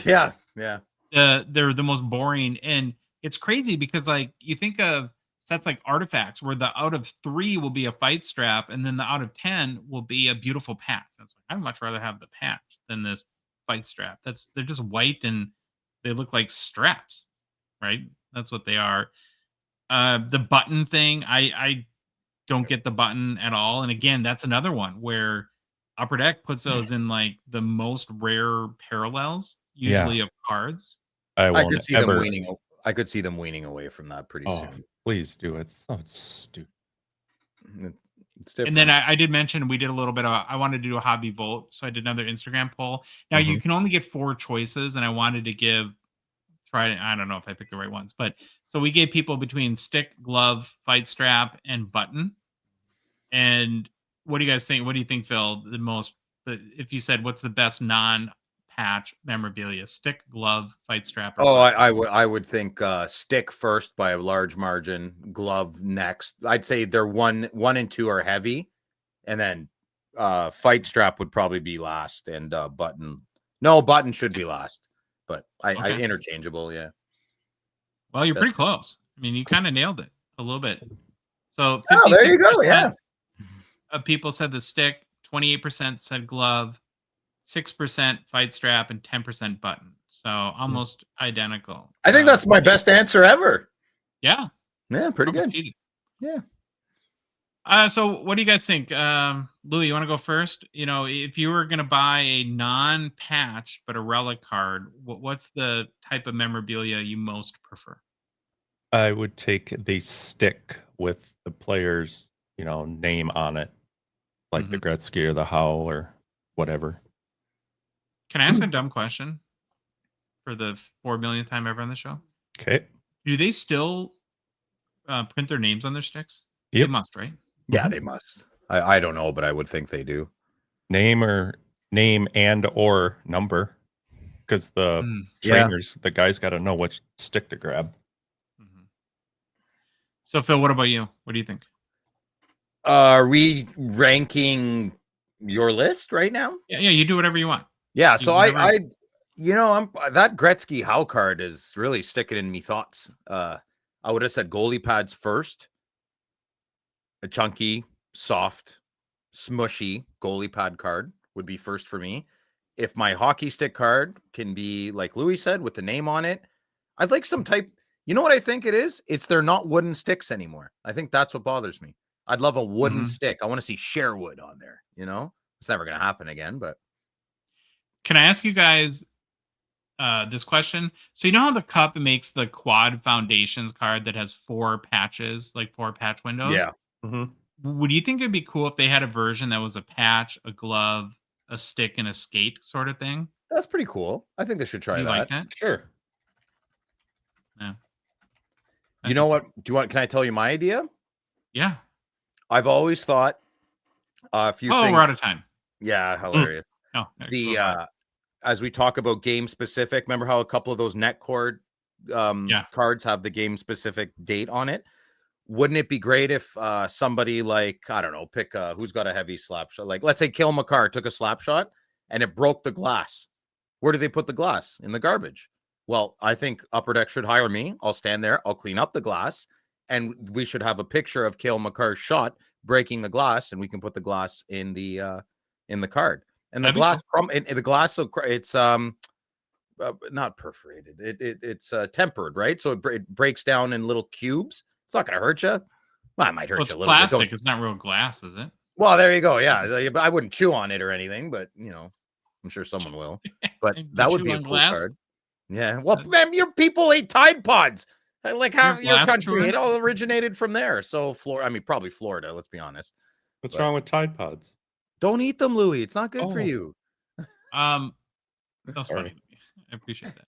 Yeah. They're the most boring, and it's crazy because like you think of sets like Artifacts where the out of 3 will be a Fight Strap, and then the out of 10 will be a beautiful patch. I'd much rather have the patch than this Fight Strap. They're just white and they look like straps, right? That's what they are. The button thing, I don't get the button at all. And again, that's another one where Upper Deck puts those in like the most rare parallels, usually of cards. I could see them weaning. I could see them weaning away from that pretty soon. Please do. It's so stupid. It's different. And then I did mention we did a little bit of, I wanted to do a hobby vote. So I did another Instagram poll. Now you can only get 4 choices, and I wanted to I don't know if I picked the right ones, but so we gave people between stick, glove, fight strap, and button. And what do you guys think? What do you think, Phil? If you said what's the best non-patch memorabilia? Stick, glove, fight strap. Or I would think stick first by a large margin, glove next. I'd say they're 1 and 2 are heavy, and then fight strap would probably be last, and button. No, button should be last. But I interchangeable, yeah. Well, you're pretty close. I mean, you kind of nailed it a little bit. So there you go, yeah. Of people said the stick, 28% said glove, 6% fight strap, and 10% button. So almost identical. I think that's my best answer ever. Yeah. Yeah, pretty good. Cheated. Yeah. So what do you guys think? Louis, you want to go first? You know, if you were going to buy a non-patch but a relic card, what's the type of memorabilia you most prefer? I would take the stick with the player's, name on it, like the Gretzky or the Howe or whatever. Can I ask a dumb question for the 4 millionth time ever on the show? Okay. Do they still print their names on their sticks? Yep. They must, right? Yeah, they must. I don't know, but I would think they do. Name and or number, because the trainers, the guys got to know which stick to grab. So Phil, what about you? What do you think? Are we ranking your list right now? Yeah, you do whatever you want. Yeah, so I'm that Gretzky Howe card is really sticking in me thoughts. I would have said goalie pads first. A chunky, soft, smushy goalie pad card would be first for me. If my hockey stick card can be like Louis said with the name on it, I'd like some type. You know what I think it is? It's they're not wooden sticks anymore. I think that's what bothers me. I'd love a wooden stick. I want to see Sherwood on there. It's never going to happen again. But can I ask you guys this question? So you know how the Cup makes the Quad Foundations card that has 4 patches, like 4 patch windows? Yeah. Would you think it'd be cool if they had a version that was a patch, a glove, a stick, and a skate sort of thing? That's pretty cool. I think they should try You that. like that? Sure. Yeah. You know what? Can I tell you my idea? Yeah. I've always thought a few things. We're out of time. Yeah, hilarious. Oh, as we talk about game specific, remember how a couple of those net cord cards have the game specific date on it? Wouldn't it be great if somebody like, I don't know, pick who's got a heavy slap shot? Like, let's say Cale Makar took a slap shot and it broke the glass. Where do they put the glass? In the garbage. Well, I think Upper Deck should hire me. I'll stand there. I'll clean up the glass. And we should have a picture of Cale Makar's shot breaking the glass. And we can put the glass in the card. And the glass, so it's not perforated. It's tempered, right? So it breaks down in little cubes. It's not going to hurt you. Well, it might hurt you a little plastic. bit. It's not real glass, is it? Well, there you go. Yeah, but I wouldn't chew on it or anything. But I'm sure someone will. But that would be a cool card. Yeah. Well, man, your people ate Tide Pods. Like half your country, it all originated from there. So probably Florida. Let's be honest. What's wrong with Tide Pods? Don't eat them, Louis. It's not good for you. That's funny. I appreciate that.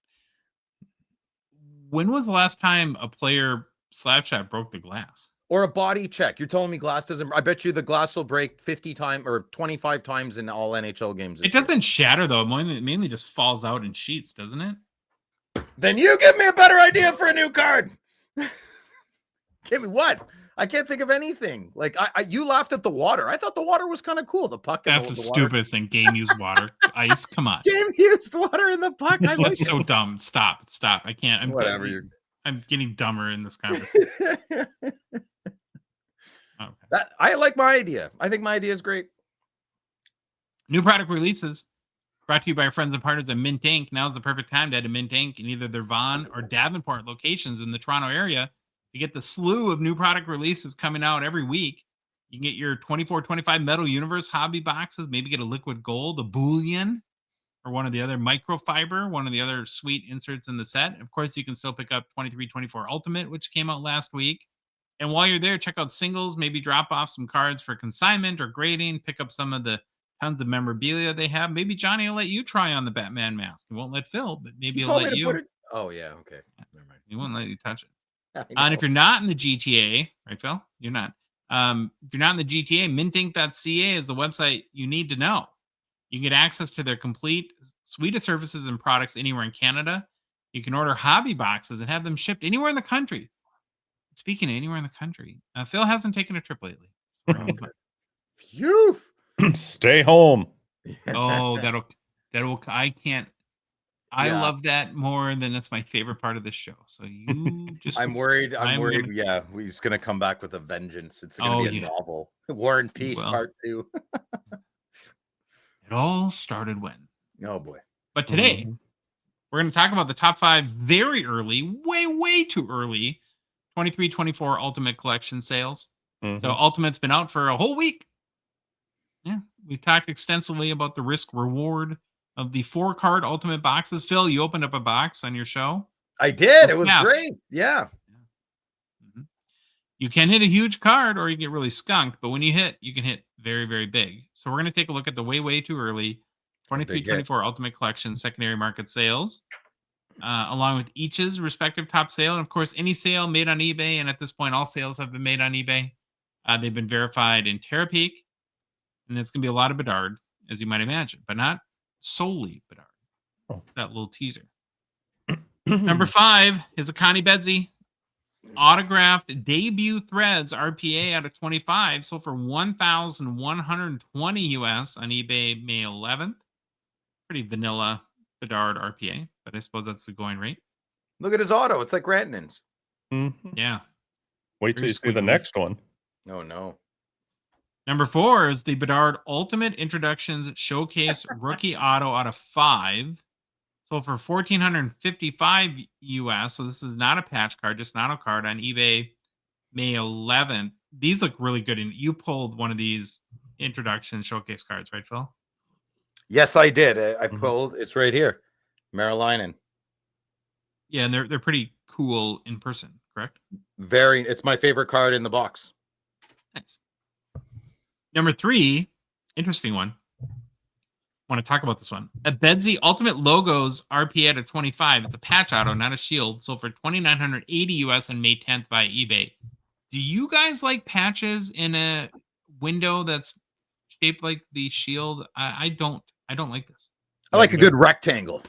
When was the last time a player slap shot broke the glass? Or a body check. You're telling me glass doesn't. I bet you the glass will break 50 times or 25 times in all NHL games. It doesn't shatter though. It mainly just falls out in sheets, doesn't it? Then you give me a better idea for a new card. Give me what? I can't think of anything. Like you laughed at the water. I thought the water was kind of cool. The puck. That's the stupidest thing. Game used water, ice. Come on. Game used water in the puck. I like That's so dumb. Stop. I can't. I'm getting dumber in this conversation. Okay. I like my idea. I think my idea is great. New product releases brought to you by our friends and partners at Mint Inc. Now's the perfect time to head to Mint Inc. in either their Vaughan or Davenport locations in the Toronto area. You get the slew of new product releases coming out every week. You can get your 24-25 Metal Universe hobby boxes, maybe get a liquid gold, a bullion, or one of the other microfiber, one of the other sweet inserts in the set. Of course, you can still pick up 23-24 Ultimate, which came out last week. And while you're there, check out singles, maybe drop off some cards for consignment or grading, pick up some of the tons of memorabilia they have. Maybe Johnny will let you try on the Batman mask. He won't let Phil, but maybe he'll let you. Oh, yeah. Okay. Never mind. He won't let you touch it. And if you're not in the GTA, right, Phil? You're not. If you're not in the GTA, mintink.ca is the website you need to know. You can get access to their complete suite of services and products anywhere in Canada. You can order hobby boxes and have them shipped anywhere in the country. Speaking of anywhere in the country, Phil hasn't taken a trip lately. Phew. Stay home. Oh, that'll. I can't. I love that more than that's my favorite part of this show. So you just. I'm worried. Yeah, he's gonna come back with a vengeance. It's gonna be a novel. War and Peace Part 2. It all started when. Oh boy. But today, Mhm. we're going to talk about the top 5 very early, way too early 23-24 Ultimate Collection sales. So Mhm. Ultimate's been out for a whole week. Yeah, we talked extensively about the risk reward of the 4-card Ultimate boxes. Phil, you opened up a box on your show. I did. It It was fast. great. Yeah. Mhm. You can hit a huge card or you get really skunked, but when you hit, you can hit very big. So we're going to take a look at the way too early A big hit. 23-24 Ultimate Collection secondary market sales, along with each's respective top sale. And of course, any sale made on eBay, and at this point, all sales have been made on eBay. They've been verified in Terapeak, and it's going to be a lot of Bedard, as you might imagine, but not solely Bedard. Oh. That little teaser. Number 5 is a Connie Bedsy autographed debut threads RPA out of 25, sold for $1,120 US on eBay May 11th. Pretty vanilla Bedard RPA, but I suppose that's the going rate. Look at his auto. It's like Rantanen's. Mhm. Yeah. Wait till Very you see the squiggly. next one. Oh no. Number 4 is the Bedard Ultimate Introductions Showcase Rookie Auto out of 5. Sold for $1,455 US. So this is not a patch card, just an auto card on eBay May 11th. These look really good. And you pulled one of these introduction showcase cards, right, Phil? Yes, I did. I Mhm. pulled. It's right here. Marilinen. Yeah, and they're pretty cool in person, correct? It's my favorite card in the box. Nice. Number 3, interesting one. Want to talk about this one. A Bedsy Ultimate Logos RPA out of 25. It's a patch auto, not a shield. Sold for $2,980 US on May 10th via eBay. Do you guys like patches in a window that's shaped like the shield? I don't. I don't like this. I like a good rectangle.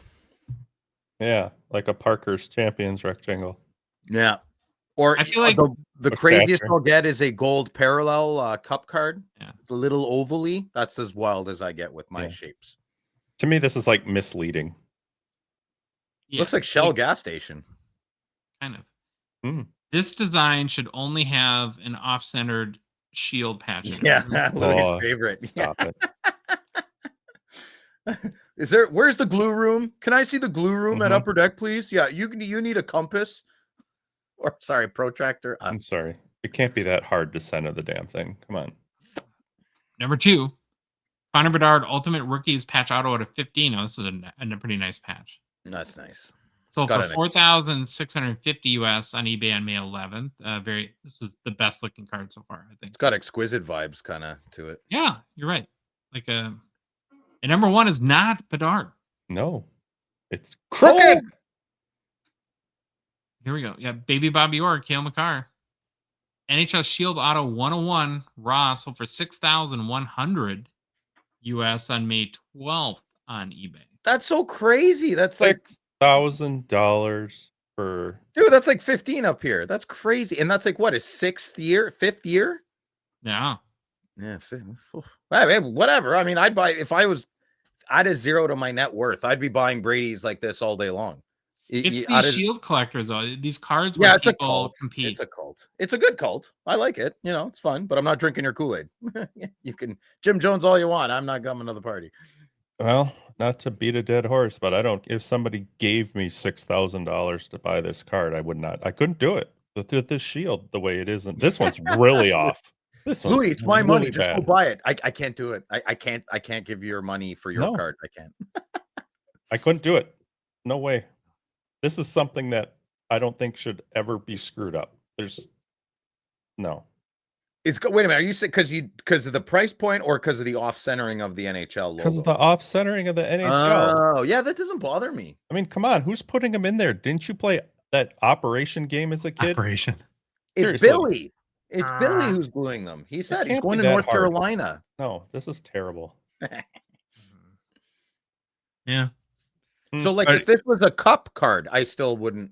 Yeah, like a Parker's Champions rectangle. Yeah. Or I feel like the A craziest statue. I'll get is a gold parallel cup card. Yeah. The little ovally. That's as wild as I get with my Yeah. shapes. To me, this is like misleading. yeah, Looks like Shell gas station. kind of. Mm. This design should only have an off-centered shield patch. in it. Yeah, Louis' Oh, favorite. Stop it. Where's the glue room? Can I see the glue room at Mhm. Upper Deck, please? Yeah, you need a compass. Or sorry, protractor. I'm sorry. It can't be that hard to center the damn thing. Come on. Number 2, Connor Bedard Ultimate Rookies patch auto out of 15. Now, this is a pretty nice patch. That's nice. Sold got for an- $4,650 US on eBay on May 11th. This is the best looking card so far, I think. It's got exquisite vibes kind of to it. Yeah, you're right. Like and number 1 is not Bedard. No. It's crooked. Oh! Here we go. Yeah, Baby Bobby Orr, Kale McCarr. NHL Shield Auto 101 raw sold for $6,100 US on May 12th on eBay. That's so crazy. That's like, $6,000 for dude, that's like 15 up here. That's crazy. And that's like what, his 5th year? Yeah. Yeah, I mean, whatever. I mean, I'd buy if I was at a 0 to my net worth, I'd be buying Brady's like this all day long. It's Out these of- shield collectors, though. These cards where Yeah, it's a people cult. compete. It's a cult. It's a good cult. I like it. You know, it's fun, but I'm not drinking your Kool-Aid. You can Jim Jones all you want. I'm not coming to the party. Well, not to beat a dead horse, but if somebody gave me $6,000 to buy this card, I couldn't do it. With this shield the way it is, and this one's really off. This one's Louis, it's my money. really Just go bad. buy it. I can't do it. I can't give you your money for your No. card. I can't. I couldn't do it. No way. This is something that I don't think should ever be screwed up. No. Wait a minute. Are you saying because of the price point or because of the off centering of the NHL logo? Because of the off centering of the NHL. Oh, yeah, that doesn't bother me. I mean, come on, who's putting him in there? Didn't you play that Operation game as a kid? Operation. It's Seriously. Billy. It's Billy who's gluing them. He said he's can't be going to that North hard. Carolina. No, this is terrible. Yeah. So, like, if this was a cup card, I still wouldn't.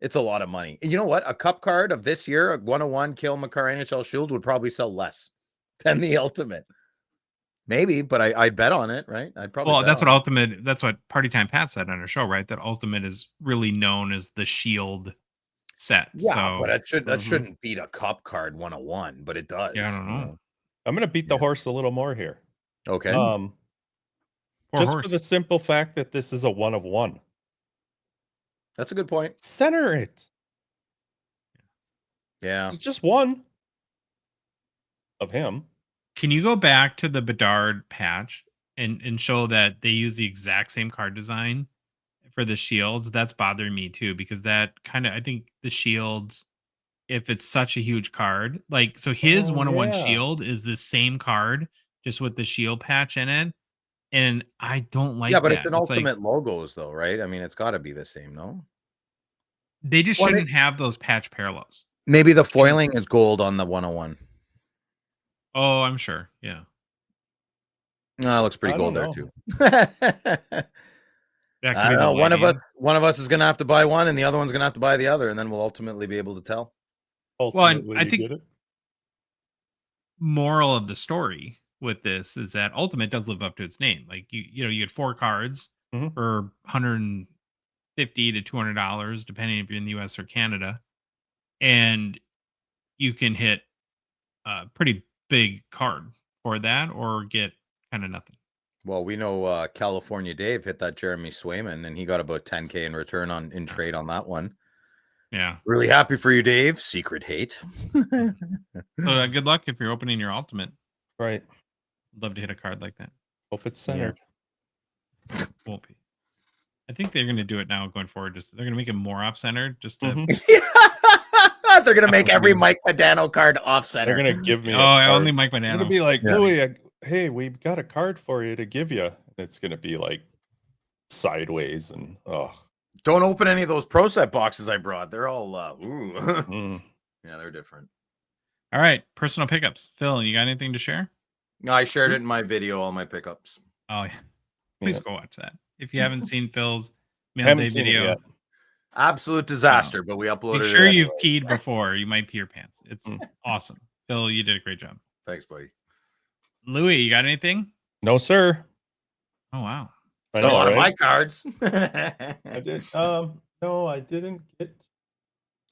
It's a lot of money. You know what? A cup card of this year, a 101 Kale McCarr NHL Shield would probably sell less than the Ultimate. Maybe, but I'd bet on it, right? I'd probably. Well, bet that's on what it. Ultimate. That's what Party Time Pat said on her show, right? That Ultimate is really known as the Shield set. Yeah, so, but that Mhm. shouldn't beat a cup card 101, but it does. Yeah, I don't know. I'm gonna beat the horse a little more here. Okay. Poor for the simple fact that this is a 1 of 1. That's a good point. Center it. Yeah. It's just one of him. Can you go back to the Bedard patch and show that they use the exact same card design for the shields? That's bothering me too, because that kind of, I think the shield, if it's such a huge card, like, so his 101 yeah. shield is the same card, just with the shield patch in it. And I don't like Yeah, but that. it's an like, ultimate logos though, right? I mean, it's got to be the same, no? they just Well, shouldn't have those patch parallels. Maybe the foiling is gold on the 101. Oh, I'm sure. Yeah. No, it looks pretty I gold there don't too. That could I be don't the know. One of lighting. us is gonna have to buy one, and the other one's gonna have to buy the other, and then we'll ultimately be able to tell. Ultimately, I you think- get it. Moral of the story with this is that Ultimate does live up to its name. Like, you get 4 cards Mhm. for $150 to $200, depending if you're in the US or Canada, and you can hit a pretty big card for that, or get kind of nothing. Well, we know California Dave hit that Jeremy Swayman, and he got about 10K in return in trade on that one. Yeah. Really happy for you, Dave. Secret hate. So good luck if you're opening your Ultimate. Right. Love to hit a card like that. Hope it's centered. Won't be. I think they're going to do it now going forward. Just they're going to make it more off centered. Just to, Mhm. They're gonna make every Absolutely. Mike Modano card off center. They're gonna give me. oh, a card. only Mike They're gonna Banano. be like, Yeah. Louis, hey, we've got a card for you to give you. It's gonna be like sideways and Don't open any of those Pro Set boxes I brought. They're all yeah, they're different. All right, personal pickups. Phil, you got anything to share? I shared it in my video, all my pickups. Oh yeah, please go watch that if you haven't seen Phil's mail Haven't day seen it video. yet. Absolute disaster, but we uploaded Make sure it you've anyway. peed before. You might pee your pants. It's awesome. Phil, you did a great job. Thanks, buddy. Louis, you got anything? No, sir. Oh wow. I Got a know, lot of my right? cards. I did. No, I didn't get.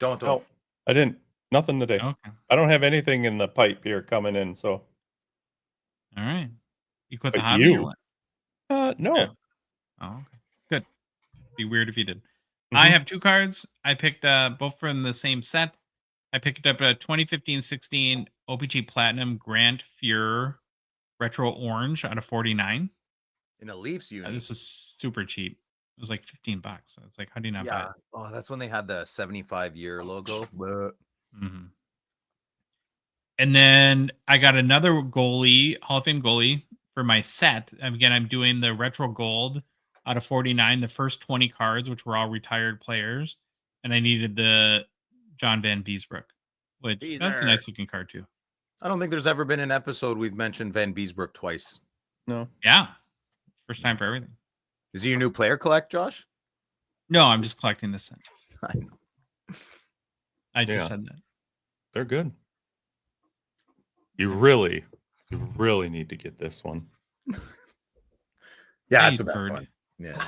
Don't. No, I didn't. Nothing today. Okay. I don't have anything in the pipe here coming in. So, All right. You quit the But hobby you- or what? no. Yeah. Oh, okay. Good. Be weird if you did. I Mhm. have 2 cards. I picked both from the same set. I picked up a 2015-16 O-Pee-Chee Platinum Grant Fuhrer Retro Orange out of 49. In a Leafs unit. This is super cheap. It was like $15. So it's like, how do you not buy Yeah. it? Oh, that's when they had the 75-year logo. Mhm. And then I got another goalie, Hall of Fame goalie for my set. Again, I'm doing the retro gold out of 49, the first 20 cards, which were all retired players. And I needed the John Van Beesbrook, which that's a Beezer. nice looking card too. I don't think there's ever been an episode we've mentioned Van Beesbrook twice. No. Yeah. First time for everything. Is he your new player collect, Josh? No, I'm just collecting this set. I know. I just Yeah. said that. They're good. You really need to get this one. Yeah, Hey, it's a bad bird. one. Yeah.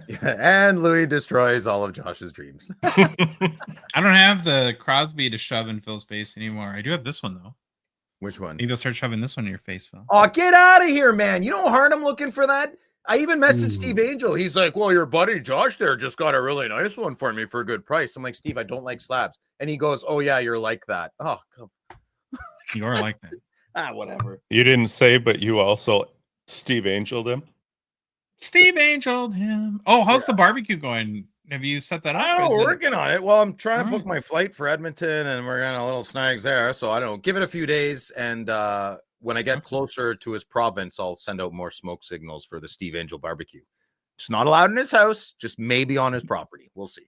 Yeah. And Louis destroys all of Josh's dreams. I don't have the Crosby to shove in Phil's face anymore. I do have this one though. Which one? Maybe I'll start shoving this one in your face, Phil. Oh, get out of here, man. You know how hard I'm looking for that? I even messaged Steve Angel. He's like, well, your buddy Josh there just got a really nice one for me for a good price. I'm like, Steve, I don't like slabs. And he goes, oh, yeah, you're like that. Oh, come. You are like that. Whatever. You didn't say, but you also Steve Angeled him. Steve Angeled him. Oh, how's the barbecue going? Have you set that up? I don't Is know, it- working on it. Well, I'm trying to All book my flight for Edmonton, and we're getting a little snags there. So I don't know. Give it a few days, and when I get Okay. closer to his province, I'll send out more smoke signals for the Steve Angel barbecue. It's not allowed in his house, just maybe on his property. We'll see.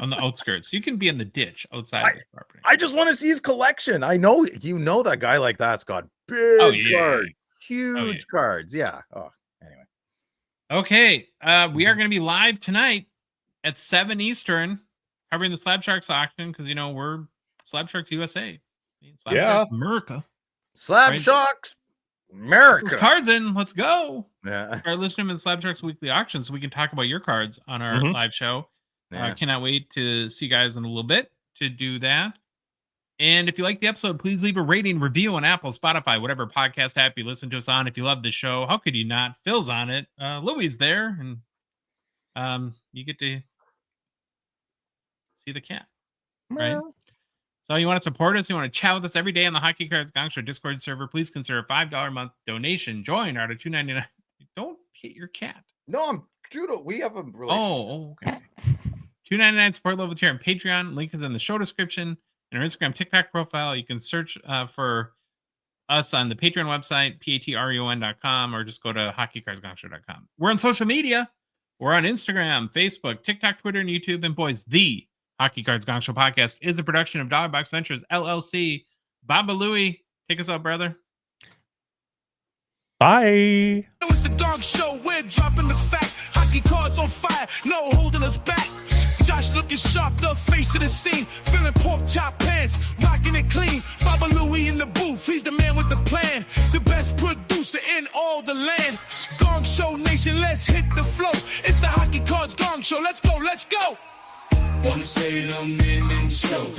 on the outskirts. You can be in the ditch outside of the property. I just want to see his collection. I know that guy like that's got big yeah. cards, yeah. huge cards. Yeah. Oh, anyway. Okay. We are going to be live tonight at 7 Eastern covering the Slab Sharks auction because, we're Slab Sharks USA. Slab Yeah. Sharks America. Slab Right. Sharks, Those America. cards in. Let's go. Yeah. Start listening to the Slab Sharks weekly auction so we can talk about your cards on our Mhm. live show. Yeah. Cannot wait to see you guys in a little bit to do that. And if you like the episode, please leave a rating, review on Apple, Spotify, whatever podcast app you listen to us on. If you love the show, how could you not? Phil's on it. Louie's there, and you get to see the cat, right? So you want to support us, you want to chat with us every day on the Hockey Cards Gongshow Discord server, please consider a $5 a month donation. Join our $2.99. Don't hit your cat. No, I'm Judo. We have a relationship. Oh, okay. $2.99 support level tier on Patreon. Link is in the show description and our Instagram, TikTok profile. You can search for us on the Patreon website, patreon.com, or just go to hockeycardsgongshow.com. We're on social media. We're on Instagram, Facebook, TikTok, Twitter, and YouTube. And boys, the Hockey Cards Gongshow podcast is a production of Dollarbox Ventures, LLC. Baba Louie, take us out, brother. Bye. It's the Gong Show, we're dropping the facts. Hockey cards on fire, no holding us back. Josh looking sharp, the face of the scene. Feeling pork chop pants, rocking it clean. Baba Louie in the booth, he's the man with the plan. The best producer in all the land. Gong Show Nation, let's hit the flow. It's the Hockey Cards Gong Show, let's go, let's go. Wanna say them in the show.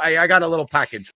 I got a little package.